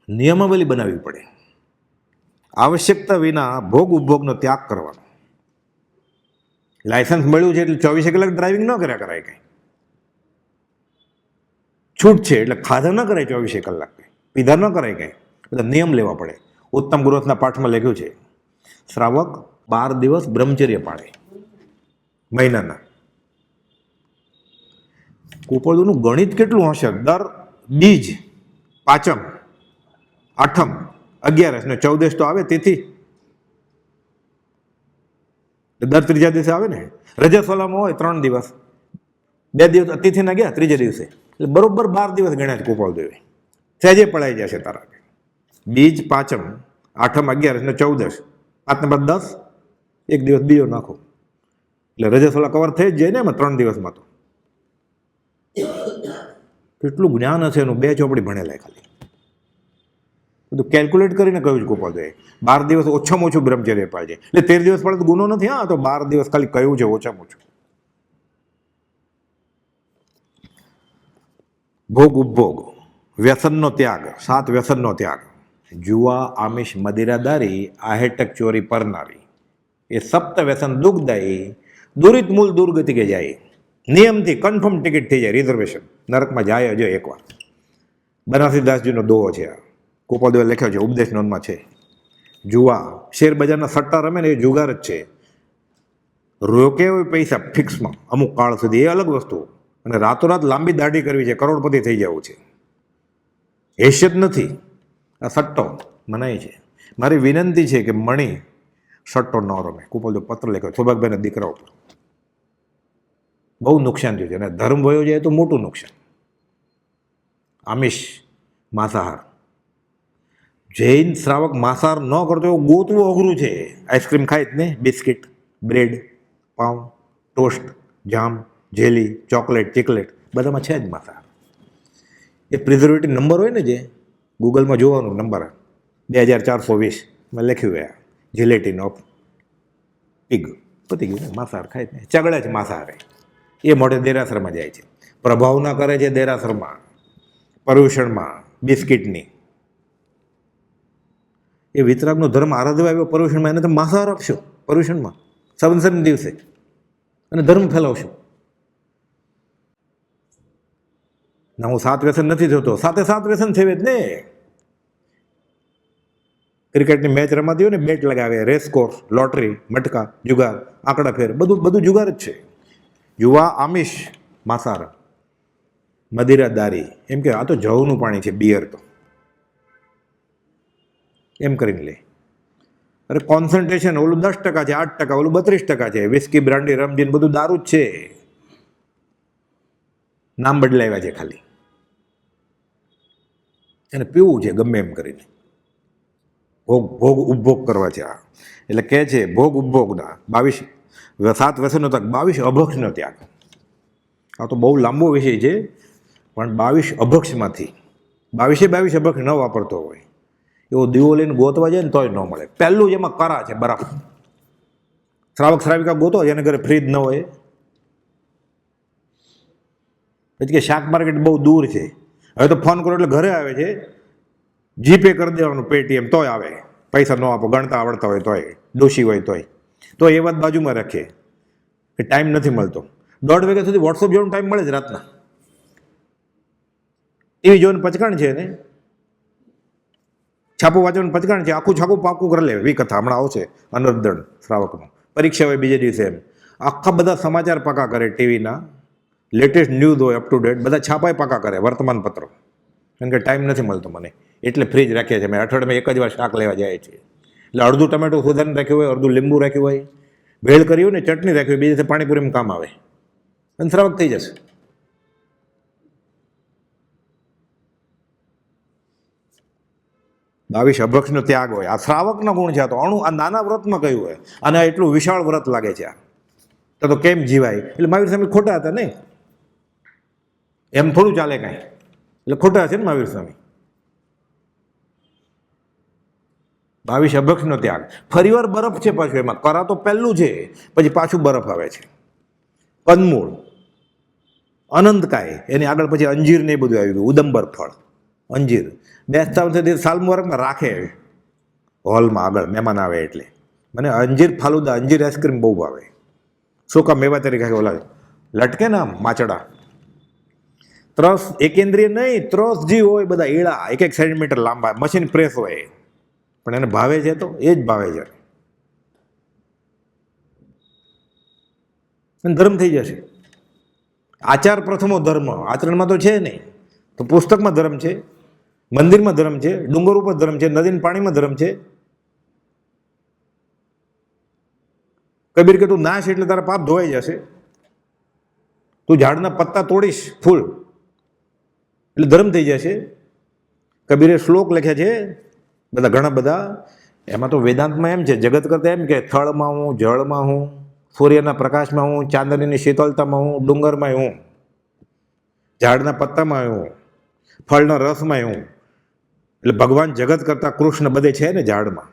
નિયમાવલી બનાવવી પડે. આવશ્યકતા વિના ભોગ ઉપભોગનો ત્યાગ કરવાનો. લાયસન્સ મળ્યું છે એટલે 24 કલાક ડ્રાઇવિંગ ન કર્યા કરાય. કંઈ છૂટ છે એટલે ખાધા ન કરાય 24 કલાક, પીધા ન કરાય. કંઈ બધા નિયમ લેવા પડે. ઉત્તમ ગૃહસ્થના પાઠમાં લખ્યું છે, શ્રાવક 12 દિવસ બ્રહ્મચર્ય પાળે મહિનાના. કુપોલદેવનું ગણિત કેટલું હશે? દર બીજ, પાંચમ, આઠમ, 11 ને 14 તો આવે તિથિ, દર ત્રીજા દિવસે આવે ને. રજા સોલામાં હોય 3 દિવસ, 2 દિવસ તિથિના ગયા, ત્રીજા દિવસે, એટલે બરોબર 12 દિવસ ગણ્યા છે કુપોલદેવે. સહેજે પડાઈ જશે તારા. બીજ, પાંચમ, આઠમ, 11 ને 14, 5 ને 10, 1 દિવસ બીજો નાખો એટલે રજા સોલા કવર થઈ જ જાય ને એમાં 3 દિવસમાં. તો એટલું જ્ઞાન હશે એનું, 2 ચોપડી ભણેલા ખાલી, બધું કેલ્ક્યુલેટ કરીને કહ્યું છે ગોપાલભાઈ. 12 દિવસ ઓછામાં ઓછું બ્રહ્મચર્ય પાળજે. એટલે 13 દિવસ પડે તો ગુનો નથી. હા, તો 12 દિવસ ખાલી કહ્યું છે ઓછામાં ઓછું. ભોગ ઉપભોગ, વ્યસનનો ત્યાગ, 7 વ્યસનનો ત્યાગ. જુઆ, આમિષ, મદિરાદારી, आहेटक ચોરી પરનારી, એ સપ્ત વ્યસન દુઃખદાયી, દુરિત મૂળ દુર્ગતિ કે જાય. નિયમથી કન્ફર્મ ટિકિટ થઈ જાય, રિઝર્વેશન. નરકમાં જાય જો એકવાર. બનારસીદાસજીનો દોહો છે આ, ગોપાલદેવે લખ્યો છે, ઉપદેશ નોંધમાં છે. જુઆ, શેર બજારના સટ્ટા રમે ને એ જુગાર જ છે. રોકે હોય પૈસા ફિક્સમાં અમુક કાળ સુધી, એ અલગ વસ્તુ. અને રાતોરાત લાંબી દાઢી કરવી છે, કરોડપતિ થઈ જવું છે, હેસિયત નથી. આ સટ્ટો મનાય છે. મારી વિનંતી છે કે મણી સટ્ટો ન રમે. ગોપાલદેવ પત્ર લખ્યો સૌભાગભાઈના દીકરા ઉપર. બહુ નુકસાન થયું છે, અને ધર્મ વયો જાય તો મોટું નુકસાન. આમિષ, માંસાહાર. જૈન શ્રાવક માંસાહાર ન કરતો એવું ગોતવું અઘરું છે. આઈસ્ક્રીમ ખાય જ ને, બિસ્કિટ, બ્રેડ, પાઉં, ટોસ્ટ, જામ, જેલી, ચોકલેટ, ચીકલેટ, બધામાં છે જ માંસાહાર. એ પ્રિઝર્વેટિવ નંબર હોય ને, જે ગૂગલમાં જોવાનું નંબર 2420 મેં લખ્યું હોય, જિલેટિન ઓફ પિગ. પતી ગયું ને, માંસાહાર ખાય જ ને, ચગડે છે માંસાહાર. એ મોઢે દેરાસરમાં જાય છે, પ્રભાવના કરે છે દેરાસરમાં, પર્યુષણમાં, બિસ્કિટની. એ વિતરાગનો ધર્મ આરાધવા આવ્યો પર્યુષણમાં, એને તો માંસાહાર આપશો પર્યુષણમાં સંવત્સરના દિવસે, અને ધર્મ ફેલાવશો. ના, હું 7 વ્યસન નથી થતો, 7 વ્યસન થવે જ ને. ક્રિકેટની મેચ રમાતી હોય ને, બેટ લગાવે, રેસ કોર્સ, લોટરી, મટકા, જુગાર, આંકડા ફેર, બધું જુગાર જ છે. જુવા, આમિષ, માંસાહાર, મદિરાદારી. એમ કે આ તો જવનું પાણી છે, બિયર તો એમ કરીને લે. અરે કોન્સન્ટ્રેશન, ઓલું 10% છે, 8%, ઓલું 32% છે. વિસ્કી, બ્રાન્ડી, રમજીન બધું દારૂ જ છે, નામ બદલાવ્યા છે ખાલી. એને પીવું છે ગમે એમ કરીને. ભોગ ઉપભોગ કરવા છે આ. એટલે કહે છે ભોગ ઉપભોગના 7 વ્યસનનો ત્યાગ, 22 અભક્ષનો ત્યાગ. આ તો બહુ લાંબો વિષય છે, પણ 22 અભક્ષમાંથી 22 અભક્ષ ન વાપરતો હોય એવો દીવો લઈને ગોતવા જાય ને તોય ન મળે. પહેલું જ એમાં કરા છે, બરફ. શ્રાવક શ્રાવિકા ગોતો, જેને ઘરે ફ્રીજ ન હોય. પછી કે શાક માર્કેટ બહુ દૂર છે, હવે તો ફોન કરો એટલે ઘરે આવે છે, જીપે કરી દેવાનું, પેટીએમ, તોય આવે. પૈસા ન આપો, ગણતા આવડતા હોય તોય, ડોશી હોય તો એ વાત બાજુમાં રાખીએ કે ટાઈમ નથી મળતો. 1:30 વાગ્યા સુધી વોટ્સઅપ જોવાનો ટાઈમ મળે જ રાતના. ટીવી જોવાનું પચકાણ છે ને, છાપું વાંચવાનું પચકાણ છે, આખું છાપું પાકું કરી લે. વિકથા હમણાં આવશે અનર્દણ શ્રાવકનું, પરીક્ષા હોય બીજે દિવસે એમ. આખા બધા સમાચાર પાકા કરે, ટીવીના લેટેસ્ટ ન્યૂઝ હોય અપ ટુ ડેટ, બધા છાપાય પાકા કરે, વર્તમાનપત્રો. કારણ કે ટાઈમ નથી મળતો મને, એટલે ફ્રીજ રાખ્યા છે. મેં અઠવાડિયામાં 1 જ વાર શાક લેવા જાય છે. એટલે અડધું ટમેટું સુધારીને રાખ્યું હોય, અડધું લીંબુ રાખ્યું હોય, ભેળ કરી હોય ને, ચટણી રાખી હોય, બીજે દિવસે પાણીપુરીમાં કામ આવે, અને શ્રાવક થઈ જશે. બાવીસ અભક્ષનો ત્યાગ હોય, આ શ્રાવકના ગુણ છે. આ તો આ નાના વ્રતમાં કહ્યું હોય, અને એટલું વિશાળ વ્રત લાગે છે આ. તો કેમ જીવાય? એટલે મહાવીર સ્વામી ખોટા હતા ને, એમ થોડું ચાલે કાંઈ. એટલે ખોટા છે ને મહાવીર સ્વામી. 22 અભક્ષનો ત્યાગ. ફરીવાર બરફ છે પાછું એમાં. કરા તો પહેલું છે, પછી પાછું બરફ આવે છે. કંદમૂળ, અનંતકાય, એની આગળ પછી અંજીર ને એ બધું આવી ગયું. ઉદંબર ફળ, અંજીર. બેસતા વખતે સાલ મુબારકમાં રાખે હોલમાં, આગળ મહેમાન આવે એટલે. મને અંજીર ફાલુદા, અંજીર આઈસ્ક્રીમ બહુ ભાવે. સૂકા મેવા તરીકે ઓલા લટકે ને આમ માચડા. ત્રસ એકેન્દ્રિય નહીં, ત્રસ જે હોય બધા ઈળા 1 સેન્ટીમીટર લાંબા, મશીન પ્રેસ હોય, પણ એને ભાવે છે તો એ જ ભાવે છે. ધર્મ થઈ જશે. આચાર પ્રથમો ધર્મ, આચરણમાં તો છે નહીં. તો પુસ્તકમાં ધર્મ છે, મંદિરમાં ધર્મ છે, ડુંગર ઉપર ધર્મ છે, નદીના પાણીમાં ધર્મ છે. કબીર કે તું નાશ એટલે તારા પાપ ધોવાઈ જશે. તું ઝાડના પત્તા તોડીશ, ફૂલ, એટલે ધર્મ થઈ જશે. કબીરે શ્લોક લખ્યા છે બધા, ઘણા બધા. એમાં તો વેદાંતમાં એમ છે, જગત કરતા એમ કે થળમાં હું, જળમાં હું, સૂર્યના પ્રકાશમાં હું, ચાંદનીની શીતળતામાં હું, ડુંગરમાં હું. ઝાડના પત્તામાં હું, ફળના રસમાં હું. એટલે ભગવાન જગત કરતા કૃષ્ણ બધે છે ને ઝાડમાં.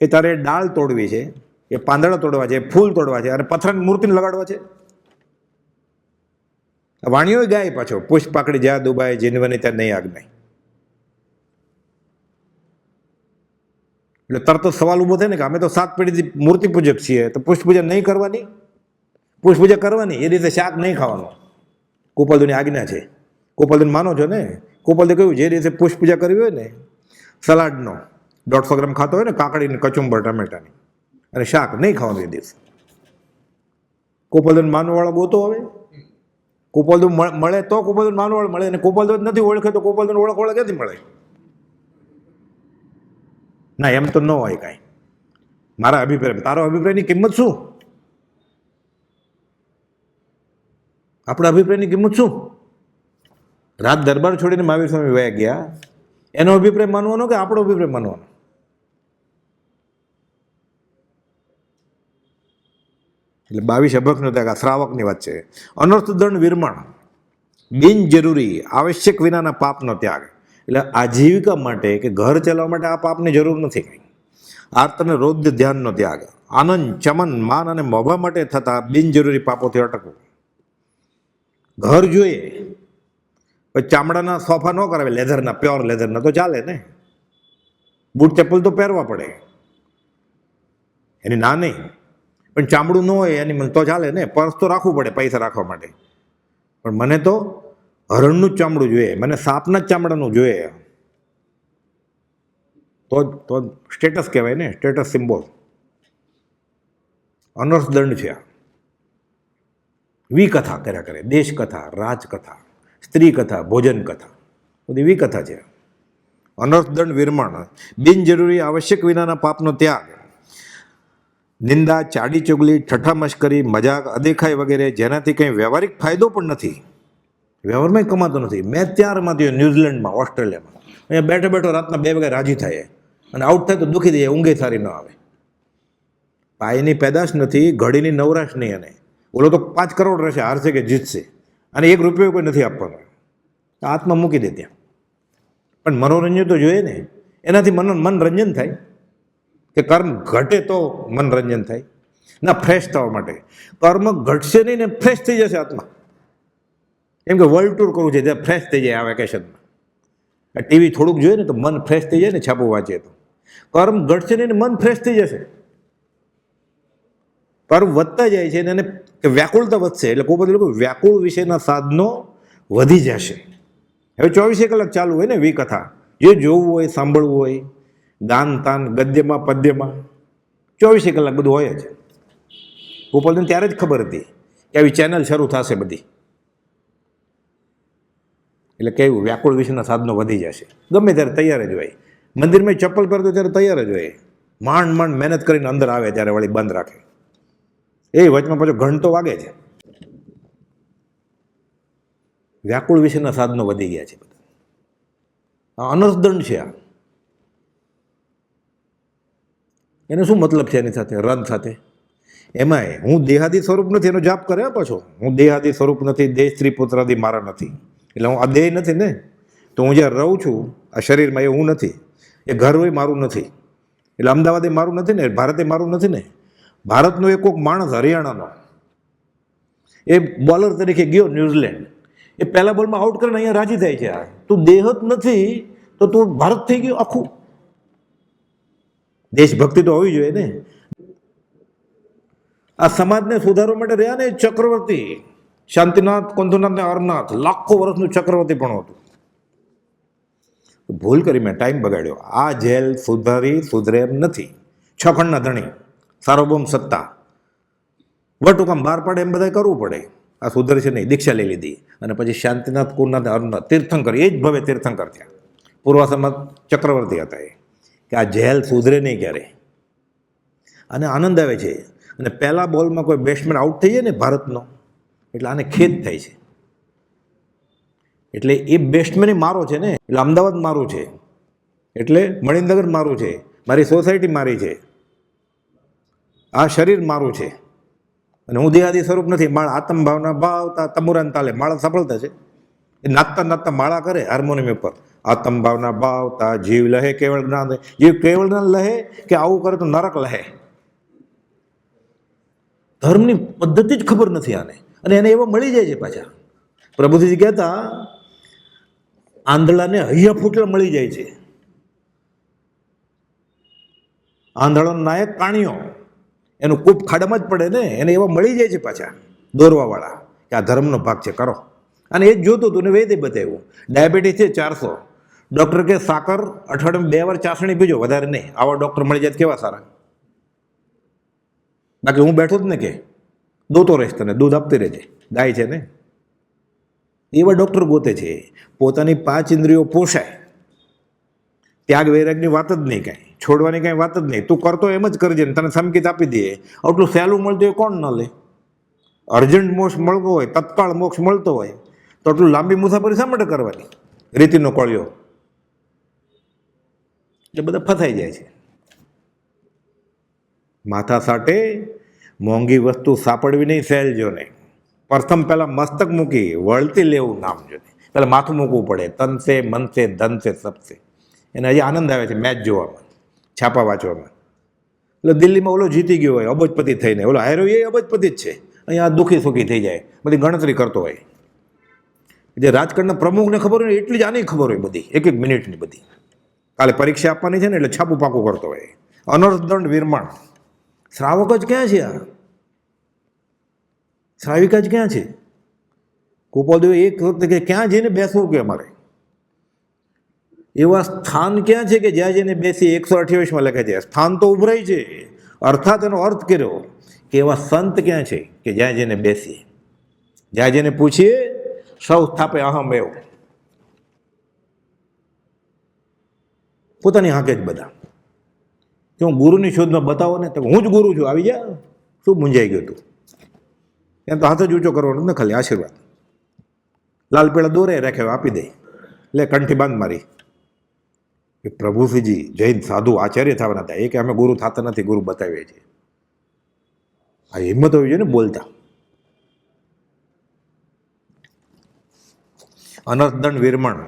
કે તારે ડાળ તોડવી છે, એ પાંદડા તોડવા છે, ફૂલ તોડવા છે, અને પથ્થરની મૂર્તિને લગાડવા છે. વાણીઓ ગાય પાછો, પુષ્પ પાકડી જ્યાં દુબાય જીનવાની ત્યાં નહીં આગનાય. એટલે તરત જ સવાલ ઊભો થાય ને કે અમે તો 7 પેઢીથી મૂર્તિ પૂજક છીએ, તો પુષ્પ પૂજા નહીં કરવાની? પુષ્પ પૂજા કરવાની, એ રીતે શાક નહીં ખાવાનું. કુપાલદેવની આજ્ઞા છે. કુપાલદેવ માનો છો ને? કુપાલદેવ કહ્યું જે રીતે પુષ્પ પૂજા કરવી હોય ને, સલાડનો 150 ગ્રામ ખાતો હોય ને, કાકડીને કચુંબર ટમેટાની, અને શાક નહીં ખાવાનું એ દિવસે. કુપાલદેવ માનવાવાળો ગોતો હવે. કુપાલદેવ મળે તો કુપાલદેવ માનવાવાળો મળે, અને કુપાલદેવ નથી ઓળખે તો કુપાલદેવ ઓળખવાળા ક્યાંથી મળે? ના, એમ તો ન હોય કાંઈ. મારા અભિપ્રાય, તારો અભિપ્રાયની કિંમત શું? આપણા અભિપ્રાયની કિંમત શું? રાત દરબાર છોડીને મહાવીર સ્વામી વયા ગયા, એનો અભિપ્રાય માનવાનો કે આપણો અભિપ્રાય માનવાનો? એટલે 22 અભક્નો ત્યાગ, આ શ્રાવકની વાત છે. અનર્થ દંડ વિરમણ, બિનજરૂરી આવશ્યક વિનાના પાપનો ત્યાગ. એટલે આજીવિકા માટે કે ઘર ચલાવવા માટે આ પાપની જરૂર નથી કંઈ. આર્ત અને રૌદ્ર ધ્યાનનો ત્યાગ, આનંદ, ચમન, માન અને મોભા માટે થતા બિનજરૂરી પાપોથી અટકવું. ઘર જોઈએ પછી ચામડાના સોફા ન કરાવે, લેધરના, પ્યોર લેધરના તો ચાલે ને. બૂટ ચપ્પલ તો પહેરવા પડે, એની ના નહીં, પણ ચામડું ન હોય એની મને તો ચાલે ને. પર્સ તો રાખવું પડે પૈસા રાખવા માટે, પણ મને તો હરણનું જ ચામડું જોઈએ, મને સાપના જ ચામડાનું જોઈએ. તો સ્ટેટસ કહેવાય ને, સ્ટેટસ સિમ્બોલ. અનર્થ દંડ છે આ. વિકથા કર્યા કરે, દેશ કથા, રાજકથા, સ્ત્રી કથા, ભોજન કથા, બધી વિકથા છે. અનર્થ દંડ વિરમણ, બિનજરૂરી આવશ્યક વિનાના પાપનો ત્યાગ. નિંદા, ચાડી ચુગલી, ઠઠ્ઠા મશ્કરી, મજાક, અદેખાઈ વગેરે જેનાથી કંઈ વ્યવહારિક ફાયદો પણ નથી, વ્યવહારમાં કમાતો નથી. મેં ત્યારમાંથી ન્યૂઝીલેન્ડમાં, ઓસ્ટ્રેલિયામાં, અહીંયા બેઠો બેઠો રાતના 2 વાગે રાજી થાય, અને આઉટ થાય તો દુઃખી થઈ જાય, ઊંઘે સારી ન આવે. પાયની પેદાશ નથી, ઘડીની નવરાશ નહીં. અને ઓલો તો 5 કરોડ રહેશે, હારશે કે જીતશે, અને 1 રૂપિયો કોઈ નથી આપવાનો. હાથમાં મૂકી દે ત્યાં. પણ મનોરંજન તો જોઈએ ને, એનાથી મનરંજન થાય કે કર્મ ઘટે તો મનોરંજન થાય ના, ફ્રેશ થવા માટે. કર્મ ઘટશે નહીં ને ફ્રેશ થઈ જશે આત્મા. એમ કે વર્લ્ડ ટૂર કરવું છે, ત્યાં ફ્રેશ થઈ જાય આ વેકેશનમાં. ટીવી થોડુંક જોઈએ ને તો મન ફ્રેશ થઈ જાય ને, છાપું વાંચીએ તો. કર્મ ઘટશે નહીં ને મન ફ્રેશ થઈ જશે. કર્મ વધતા જાય છે અને વ્યાકુળતા વધશે, એટલે કોઈ બધું લોકો વ્યાકુળ વિશેના સાધનો વધી જશે. હવે 24 કલાક ચાલુ હોય ને વિકથા, જે જોવું હોય, સાંભળવું હોય, ગાન તાન, ગદ્યમાં પદ્યમાં 24 કલાક બધું હોય જ. ગોપાલને ત્યારે જ ખબર હતી કે આવી ચેનલ શરૂ થશે બધી, એટલે કેવું વ્યાકુળ વિશેના સાધનો વધી જશે. ગમે ત્યારે તૈયાર જ હોય. મંદિરમાં ચપ્પલ પહેરતો ત્યારે તૈયાર જ હોય. માંડ માંડ મહેનત કરીને અંદર આવે ત્યારે વળી બંધ રાખે. એ વચમાં પાછો ઘંટો વાગે છે. વ્યાકુળ વિશેના સાધનો વધી ગયા છે બધા. આ અનર્થ દંડ છે. આ એનો શું મતલબ છે એની સાથે, રન સાથે? એમાંય હું દેહાદી સ્વરૂપ નથી, એનો જાપ કરે પાછો. હું દેહાદી સ્વરૂપ નથી, દેહ સ્ત્રી પુત્રાદી મારા નથી. એટલે હું આ દેહ નથી ને, તો હું જ્યાં રહું છું આ શરીરમાં, એ હું નથી. એ ઘર હોય મારું નથી. એટલે અમદાવાદ એ મારું નથી ને, ભારતે મારું નથી ને. ભારતનો એક કોઈક માણસ હરિયાણાનો, એ બોલર તરીકે ગયો ન્યૂઝીલેન્ડ, એ પહેલા બોલમાં આઉટ કરીને અહીંયા રાજી થાય છે. આ તું દેહ જ નથી તો તું ભારત થઈ ગયું આખું. દેશભક્તિ તો હોવી જોઈએ ને. આ સમાજને સુધારવા માટે રહ્યા ને ચક્રવર્તી શાંતિનાથ, કંથુનાથ ને અરનાથ, લાખો વર્ષનું ચક્રવર્તી પણ હતું. ભૂલ કરી, મેં ટાઈમ બગાડ્યો. આ જેલ સુધરે એમ નથી. 6 ખંડના ધણી, સાર્વભૌમ સત્તા, વટુકામ બહાર પાડે એમ બધા કરવું પડે. આ સુધરશે નહીં. દીક્ષા લઈ લીધી અને પછી શાંતિનાથ, કુરનાથ, અરનાથ તીર્થંકર, એ જ ભવે તીર્થંકર થયા. પૂર્વાસરમાં ચક્રવર્તી હતા એ. કે આ જેલ સુધરે નહીં ક્યારે. અને આનંદ આવે છે. અને પહેલા બોલમાં કોઈ બેટ્સમેન આઉટ થઈ જાય ને ભારતનો, એટલે આને ખેદ થાય છે. એટલે એ બેટ્સમેન મારો છે ને, એટલે અમદાવાદ મારું છે, એટલે મણિનગર મારું છે, મારી સોસાયટી મારી છે, આ શરીર મારું છે. અને હું દેહાદી સ્વરૂપ નથી. માળ આત્મભાવના ભાવતા તમુરાન તાલે માળા સફળતા છે. એ નાચતા નાચતા માળા કરે હાર્મોનિયમ ઉપર, આત્મ ભાવના ભાવતા જીવ લહે કેવળ જ્ઞાન લહે. જીવ કેવળ જ્ઞાન લહે કે આવું કરે તો નરક લહે. ધર્મની પદ્ધતિ જ ખબર નથી આને, અને એને એવા મળી જાય છે પાછા. પ્રભુજી કહેતા આંધળાને હૈયા ફૂટલા મળી જાય છે. આંધળો નાયક કાણિયો, એનું કૂપ ખાડામાં જ પડે ને, એને એવા મળી જાય છે પાછા દોરવાવાળા કે આ ધર્મનો ભાગ છે કરો. અને એ જ જોતું હતું ને વેદે બતાવ્યું. ડાયાબિટીસ છે 400, ડૉક્ટર કે સાકર અઠવાડિયામાં 2 વાર ચાસણી પીજો, વધારે નહીં. આવા ડૉક્ટર મળી જાય કેવા સારા. બાકી હું બેઠો જ ને કે દોતો રહીશ તને, દૂધ આપતી રહેજે, ગાય છે ને. એવા ડૉક્ટર ગોતે છે. પોતાની 5 ઇન્દ્રિયો પોષાય, ત્યાગ વૈરાગની વાત જ નહીં, કાંઈ છોડવાની કાંઈ વાત જ નહીં. તું કરતો એમ જ કરજે ને તને સંકેત આપી દે. આટલું સહેલું મળતું હોય કોણ ન લે? અર્જન્ટ મોક્ષ મળતો હોય, તત્કાળ મોક્ષ મળતો હોય તો આટલું લાંબી મુસાફરી શા માટે કરવાની? રીતિનો કોળિયો એ બધા ફસાઈ જાય છે. માથા સાટે મોંઘી વસ્તુ સાપડવી નહીં સહેલજોને. પ્રથમ પહેલાં મસ્તક મૂકી વળતી લેવું નામ જોને. પહેલાં માથું મૂકવું પડે. તન સે મન સે ધન સે સબ સે. એને હજી આનંદ આવે છે મેચ જોવામાં, છાપા વાંચવામાં. એટલે દિલ્હીમાં ઓલો જીતી ગયો હોય અબજપતિ થઈને, ઓલો હાર્યો એ અબજપતિ જ છે, અહીંયા દુઃખી સુખી થઈ જાય, બધી ગણતરી કરતો હોય. જે રાજકારણના પ્રમુખને ખબર હોય એટલી જ આની ખબર હોય બધી, 1-1 મિનિટની બધી. કાલે પરીક્ષા આપવાની છે ને એટલે છાપું પાકું કરતો હોય. અનર્થદંડ વિરમણ. શ્રાવક જ ક્યાં છે? આ શ્રાવિકા જ ક્યાં છે? ગોપાલદેવ એક વખતે કે ક્યાં જઈને બેસવું કે અમારે? એવા સ્થાન ક્યાં છે કે જ્યાં જઈને બેસી? 128માં લખે છે સ્થાન તો ઉભરાય છે, અર્થાત એનો અર્થ કર્યો કે એવા સંત ક્યાં છે કે જ્યાં જઈને બેસીએ, જ્યાં જઈને પૂછીએ સૌ સ્થાપે અહમ એવ. પોતાની હાકે જ બધા કે હું ગુરુની શોધમાં બતાવો ને, તો હું જ ગુરુ છું, આવી જા. શું મૂંઝાઈ ગયું તું? એમ તો હાથ જ ઊંચો કરવાનો ને, ખાલી આશીર્વાદ. લાલ પીળા દોરે રાખ્યો આપી દે, લે કંઠી બાંધ મારી. એ પ્રભુશ્રીજી જૈન સાધુ આચાર્ય થવાના હતા, એ કે અમે ગુરુ થતા નથી, ગુરુ બતાવીએ છીએ. આ હિંમત હોવી જોઈએ ને બોલતા. અનર્થદંડ વિરમણ.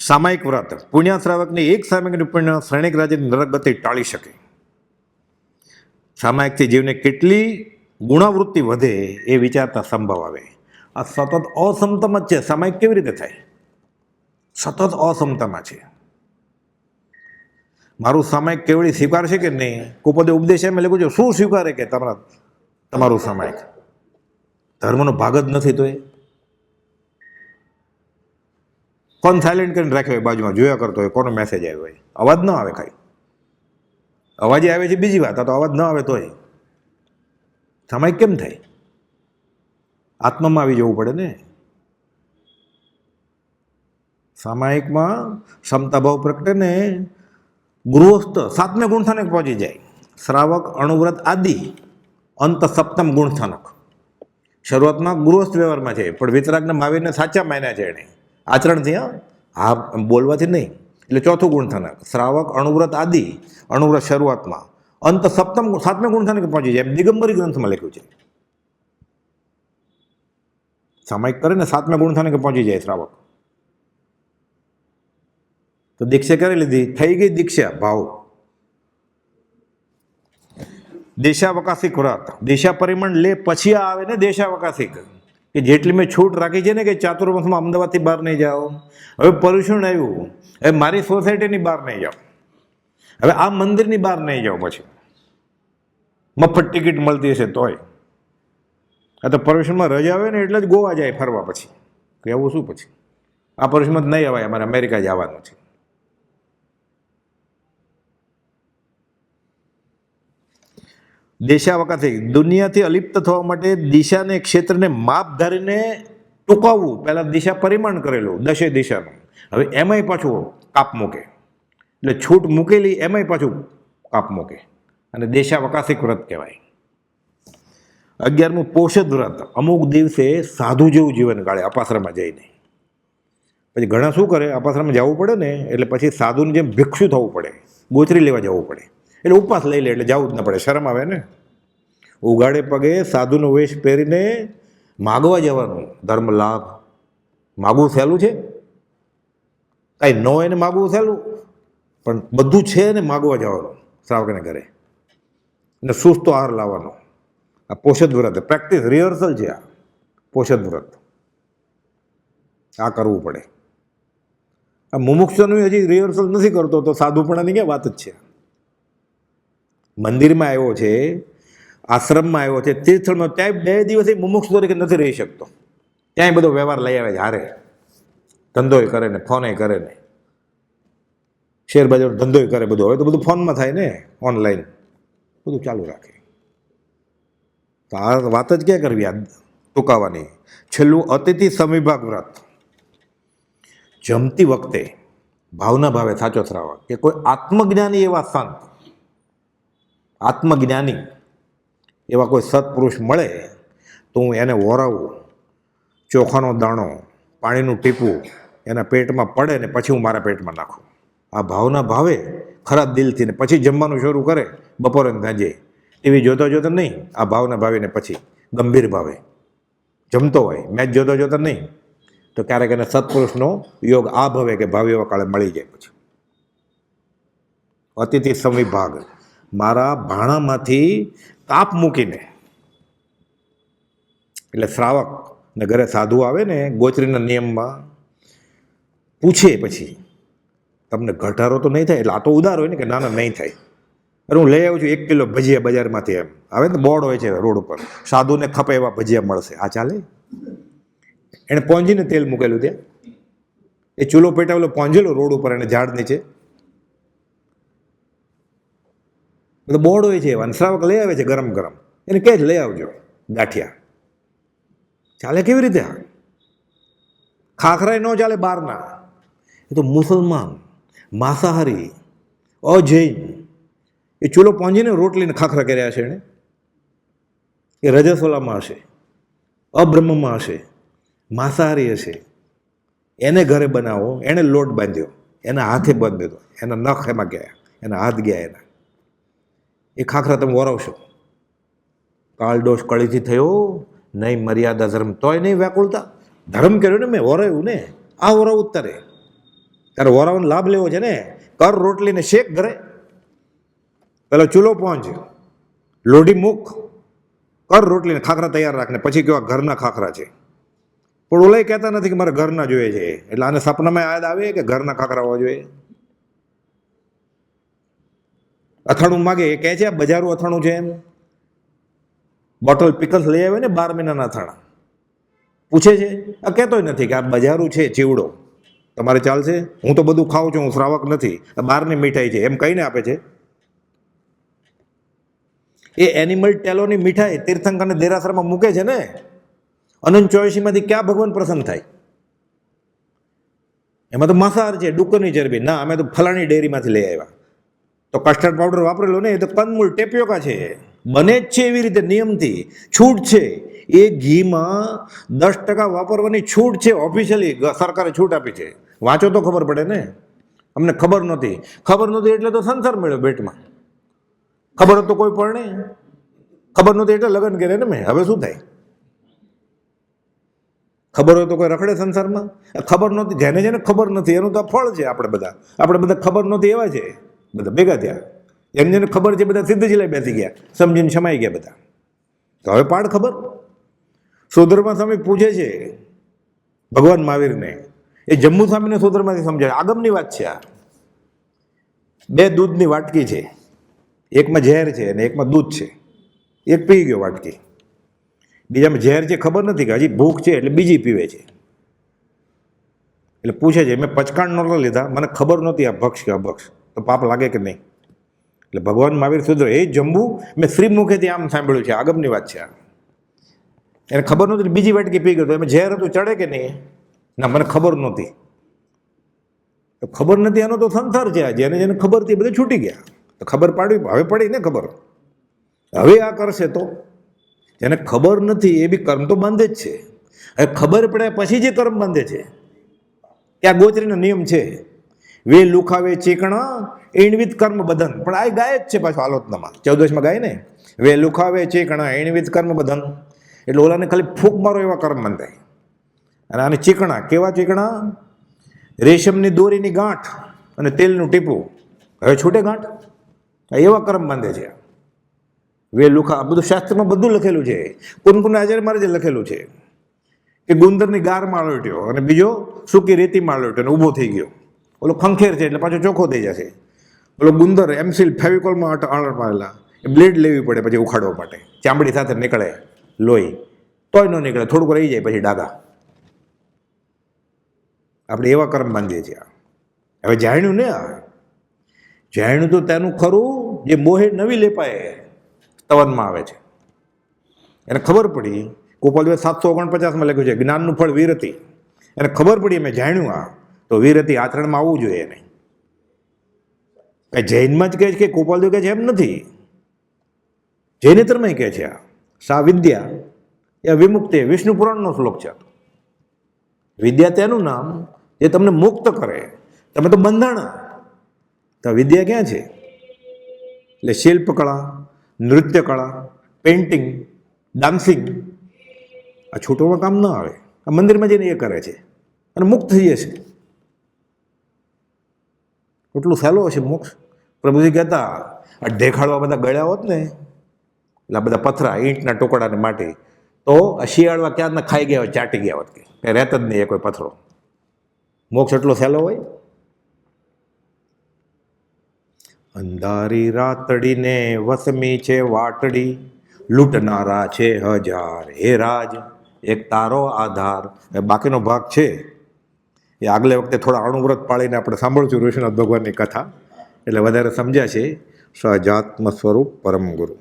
સામાયિક વ્રત. પુણ્યશ્રાવકની એક સામાયિક પુણ્ય શ્રેણિક રાજ્યની નરકગતિ ટાળી શકે. સામાયિકથી જીવને કેટલી ગુણાવૃત્તિ વધે એ વિચારતા સંભવ આવે. આ સતત અસમતામાં જ છે. સામાયિક કેવી રીતે થાય? સતત અસમતામાં છે. મારું સામાયિક કેવડી સ્વીકારશે કે નહીં? કુપદે ઉપદેશ એમ લખ્યું છે, શું સ્વીકારે કે તમારું સામાયિક? ધર્મનો ભાગ જ નથી. તો એ ફોન સાયલેન્ટ કરીને રાખ્યો હોય બાજુમાં, જોયા કરતો હોય કોનો મેસેજ આવ્યો હોય. અવાજ ન આવે, ખાલી અવાજે આવે છે બીજી વાત, આ તો અવાજ ન આવે તોય સામાયિક કેમ થાય? આત્મામાં આવી જવું પડે ને. સામાયિકમાં ક્ષમતાભાવ પ્રગટે ને ગૃહસ્થ 7મે ગુણસ્થાનક પહોંચી જાય. શ્રાવક અણુવ્રત આદિ અંત 7મ ગુણસ્થાનક. શરૂઆતમાં ગૃહસ્થ વ્યવહારમાં છે, પણ વિતરાગને મહાવીરને સાચા માન્યા છે એણે, આચરણથી. હા બોલવાથી નહીં. એટલે 4થું ગુણસ્થાનક શ્રાવક અણુવ્રત આદિ, અણુવ્રત શરૂઆતમાં, અંત 7મે ગુણસ્થાનક પહોંચી જાય. દિગંબરી ગ્રંથમાં લખ્યું છે. સામાયિક કરે ને 7મે ગુણસ્થાનકે પહોંચી જાય શ્રાવક. તો દીક્ષા કરી લીધી, થઈ ગઈ દીક્ષા ભાવ. દેશાવકાશિક વ્રત. દિશા પરિમણ લે પછી આવે ને દેશાવકાશિક, કે જેટલી મેં છૂટ રાખી છે ને કે ચાતુર્માસમાં અમદાવાદથી બહાર નહીં જાઓ, હવે પર્યુષણ આવ્યું, હવે મારી સોસાયટીની બહાર નહીં જાઓ, હવે આ મંદિરની બહાર નહીં જાઓ, પછી મફત ટિકિટ મળતી હશે તોય. આ તો પર્યુષણમાં રજા આવે ને એટલે જ ગોવા જાય ફરવા. પછી કહેવું શું? પછી આ પર્યુષણમાં જ નહીં અવાય, અમારે અમેરિકા જવાનું છે. દેશાવકાશી. દુનિયાથી અલિપ્ત થવા માટે દિશાને ક્ષેત્રને માપ ધારીને ટૂંકાવવું. પહેલાં દિશા પરિમાણ કરેલું 10 દિશાનું, હવે એમાંય પાછું કાપ મૂકે. એટલે છૂટ મૂકેલી એમાંય પાછું કાપ મૂકે, અને દેશાવકાશિક વ્રત કહેવાય. 11મું પોષદ વ્રત. અમુક દિવસે સાધુ જેવું જીવન ગાળે અપાશ્રમમાં જઈને. પછી ઘણા શું કરે, અપાશ્રમમાં જવું પડે ને એટલે પછી સાધુની જેમ ભિક્ષુ થવું પડે, ગોચરી લેવા જવું પડે. એટલે ઉપવાસ લઈ લે, એટલે જવું જ ન પડે, શરમ આવે ને. ઉગાડે પગે સાધુનો વેશ પહેરીને માગવા જવાનું, ધર્મ લાભ માગવું સહેલું છે? કાંઈ ન હોય ને માગવું સહેલું, પણ બધું છે ને માગવા જવાનું શ્રાવકને ઘરે, અને સુસ્ત આહાર લાવવાનો. આ પોષદ વ્રત પ્રેક્ટિસ, રિહર્સલ છે આ પોષદ વ્રત. આ કરવું પડે. આ મુમુક્ષુનું હજી રિહર્સલ નથી કરતો તો સાધુપણાની ક્યાં વાત જ છે. મંદિરમાં આવ્યો છે, આશ્રમમાં આવ્યો છે, તીર્થળમાં, ત્યાં 2 દિવસ મુમુક્ષુ તરીકે નથી રહી શકતો. ત્યાંય બધો વ્યવહાર લઈ આવે છે હારે, ધંધોય કરે ને ફોને કરે ને, શેર બજાર ધંધોય કરે, બધું હવે તો બધું ફોનમાં થાય ને, ઓનલાઈન બધું ચાલુ રાખે. તો આ વાત જ ક્યાં કરવી આ ટૂંકાવાની. છેલ્લું અતિથિ સમિભાગ વ્રત. જમતી વખતે ભાવના ભાવે સાચો શ્રાવક કે કોઈ આત્મજ્ઞાની એવા સંત, આત્મજ્ઞાની એવા કોઈ સત્પુરુષ મળે તો હું એને વોરાવું, ચોખાનો દાણો, પાણીનું ટીપું એના પેટમાં પડે ને પછી હું મારા પેટમાં નાખું. આ ભાવના ભાવે ખરા દિલથી ને પછી જમવાનું શરૂ કરે બપોરે ને સાંજે. ટીવી જોતા જોતા નહીં, આ ભાવના ભાવીને પછી ગંભીર ભાવે જમતો હોય, મેચ જોતા જોતા નહીં, તો ક્યારેક એને સત્પુરુષનો યોગ આ ભવે કે ભાવી એવા કાળે મળી જાય. પછી અતિથિ સમિભાગ, મારા ભાણામાંથી તાપ મૂકીને, એટલે શ્રાવક ને ઘરે સાધુ આવે ને ગોચરીના નિયમમાં પૂછે પછી તમને ઘટાડો તો નહીં થાય? એટલે આ તો ઉદાર હોય ને કે ના ના નહીં થાય. અરે હું લઈ આવું છું 1 કિલો ભજીયા બજારમાંથી, એમ આવે ને બોર્ડ હોય છે રોડ ઉપર, સાધુને ખપે એવા ભજીયા મળશે. આ ચાલે? એણે પોંજીને તેલ મૂકેલું ત્યાં, એ ચૂલો પેટાવેલો પોંજેલો રોડ ઉપર, એને ઝાડ નીચે બધું બોર્ડ હોય છે એવા, શ્રાવક લઈ આવે છે ગરમ ગરમ, એને કહે જ લઈ આવજો ગાંઠિયા. ચાલે કેવી રીતે? ખાખરાય ન ચાલે બહારના. એ તો મુસલમાન, માંસાહારી, અજૈન, એ ચૂલો પોંજીને રોટલીને ખાખરા કર્યા છે એણે. એ રજસોલામાં હશે, અબ્રહ્મમાં હશે, માંસાહારી હશે. એને ઘરે બનાવો, એણે લોટ બાંધ્યો, એના હાથે બાંધ્યો, એના નખ એમાં ગયા, એના હાથ ગયા એના. એ ખાખરા તમે વરાવશો. કાળદોષ કળીથી થયો નહીં મર્યાદા ધર્મ, તોય નહીં વ્યાકુળતા. ધર્મ કર્યો ને મેં, વરાવ્યું ને, આ વરાવું તારે. તારે વરાવાનો લાભ લેવો છે ને, કર રોટલીને શેક ઘરે. પેલો ચૂલો પહોંચ, લોઢી મૂક, કર રોટલીને ખાખરા તૈયાર રાખને, પછી કેવા ઘરના ખાખરા છે. પણ ઓલાય કહેતા નથી કે મારે ઘરના જોઈએ છે, એટલે આને સપનામાં યાદ આવે કે ઘરના ખાખરા હોવા જોઈએ. અથાણું માગે, એ કહે છે આ બજારું અથાણું છે એમ. બોટલ પિકલ્સ લઈ આવે ને 12 મહિનાના અથાણા, પૂછે છે, આ કહેતોય નથી કે આ બજારું છે ચીવડો, તમારે ચાલશે? હું તો બધું ખાઉં છું, હું શ્રાવક નથી, આ બહારની મીઠાઈ છે એમ કહીને આપે છે. એ એનિમલ ટેલોની મીઠાઈ તીર્થંકરને દેરાસરમાં મૂકે છે ને, અનંત 84માંથી ક્યાં ભગવાન પ્રસન્ન થાય? એમાં તો માંસાહાર છે, ડુક્કરની ચરબી. ના, અમે તો ફલાણી ડેરીમાંથી લઈ આવ્યા. તો કસ્ટર્ડ પાવડર વાપરેલો ને, એ તો કંદમૂળ ટેપિયોકા છે, બને જ છે એવી રીતે નિયમથી, છૂટ છે. એ ઘીમાં 10% વાપરવાની છૂટ છે, ઓફિશિયલી સરકારે છૂટ આપી છે. વાંચો તો ખબર પડે ને. અમને ખબર નહોતી એટલે તો સંસાર મળ્યો ભેટમાં. ખબર તો કોઈ પરણે, ખબર નહોતી એટલે લગ્ન કરે ને મેં. હવે શું થાય? ખબર હોય તો કોઈ રખડે સંસારમાં? ખબર નહોતી, જેને જેને ખબર નથી એનું તો ફળ છે. આપણે બધા ખબર નહોતી એવા છે, બધા ભેગા થયા. જેને ખબર છે બધા સિદ્ધ જિલ્લા બેસી ગયા, સમજીને સમાઈ ગયા બધા. તો હવે પાડ ખબર. સોદરમાં સ્વામી પૂછે છે ભગવાન મહાવીરને, એ જમ્મુ સ્વામીને સોદરમાંથી સમજાય. આગમની વાત છે આ. 2 દૂધની વાટકી છે, એકમાં ઝેર છે અને એકમાં દૂધ છે. એક પી ગયો વાટકી, બીજામાં ઝેર છે, ખબર નથી કે હજી ભૂખ છે એટલે બીજી પીવે છે. એટલે પૂછે છે મેં પચકાણ નહોતો લીધા, મને ખબર નહોતી આ ભક્ષ કે અભક્ષ, તો પાપ લાગે કે નહીં? એટલે ભગવાન મહાવીર સુધરો, એ જમ્બુ મેં શ્રી મુખેથી આમ સાંભળ્યું છે, આગમની વાત છે આ. એને ખબર નહોતી, બીજી વાટકી પી ગયો, તો એમાં ઝેર હતું, ચડે કે નહીં? ના, મને ખબર નહોતી. તો ખબર નથી એનો તો સંસાર છે. જેને જેને ખબર હતી એ બધે છૂટી ગયા. તો ખબર પાડવી, હવે પડી ને ખબર. હવે આ કરશે તો જેને ખબર નથી એ બી કર્મ તો બાંધે જ છે. હવે ખબર પડે પછી જે કર્મ બાંધે છે, ત્યાં ગોચરીનો નિયમ છે, વે લુખાવે ચીકણા એણવિત કર્મ બંધન. પણ આ ગાય જ છે પાછું આલોચનામાં 14માં ગાય ને, વે લુખાવે ચીકણા એણવિત કર્મ બંધન. એટલે ઓલાને ખાલી ફૂંક મારો એવા કર્મ બંધાય. અને આને ચીકણા, કેવા ચીકણા? રેશમની દોરીની ગાંઠ અને તેલનું ટીપું, હવે છૂટે ગાંઠ? એવા કર્મ બાંધે છે. વે લુખા, આ બધું શાસ્ત્રમાં બધું લખેલું છે. કુનકુન આચાર્ય મહારાજે લખેલું છે કે ગુંદરની ગાર માળોટ્યો અને બીજો સૂકી રેતી માળોટ્યો અને ઊભો થઈ ગયો. ઓલો ખંખેર છે એટલે પાછો ચોખ્ખો થઈ જશે. ઓલો ગુંદર એમસીલ ફેવિકોલમાં આળ પાડેલા, એ બ્લેડ લેવી પડે પછી ઉખાડવા માટે, ચામડી સાથે નીકળે લોહી, તોય ન નીકળે, થોડુંક રહી જાય પછી ડાઘા. આપણે એવા કર્મ બાંધીએ છીએ. હવે જાણ્યું ને, આ જાણ્યું તો તેનું ખરું જે મોહે નવી લેપાય સ્તવનમાં આવે છે. એને ખબર પડી, ગોપાલ 749માં લખ્યું છે જ્ઞાનનું ફળ વિરતિ. એને ખબર પડી મેં જાણ્યું આ, તો વિરતિ આચરણમાં આવવું જોઈએ એને. જૈનમાં જ કહે છે કે ગોપાલદેવ કહે છે એમ નથી, જૈનેતરમાં કહે છે આ સા વિદ્યા એ વિમુક્તિ, વિષ્ણુ પુરાણનો શ્લોક છે. વિદ્યા તેનું નામ જે તમને મુક્ત કરે, તમે તો બંધાણા. તો વિદ્યા ક્યાં છે? એટલે શિલ્પકળા, નૃત્યકળા, પેઇન્ટિંગ, ડાન્સિંગ, આ છૂટોમાં કામ ન આવે. આ મંદિરમાં જઈને એ કરે છે અને મુક્ત થઈ જશે. એટલું સહેલું હશે મોક્ષ. પ્રભુજી કહેતા આ દેખાડવા બધા ગળ્યા હોત ને, એટલે આ બધા પથરા, ઈંટના ટુકડાને માટી, તો આ શિયાળવા ક્યારના ખાઈ ગયા હોય, ચાટી ગયા હોત, કે રહેત જ નહીં એ કોઈ પથરો. મોક્ષ એટલો સહેલો હોય? અંધારી રાતડીને વસમી છે વાટડી, લૂંટનારા છે હજાર, હે રાજ એક તારો આધાર. બાકીનો ભાગ છે એ આગલે વખતે થોડા અણુવ્રત પાળીને આપણે સાંભળશું ઋષિનાથ ભગવાનની કથા, એટલે વધારે સમજ્યા છે. સહજાત્મ સ્વરૂપ પરમ ગુરુ.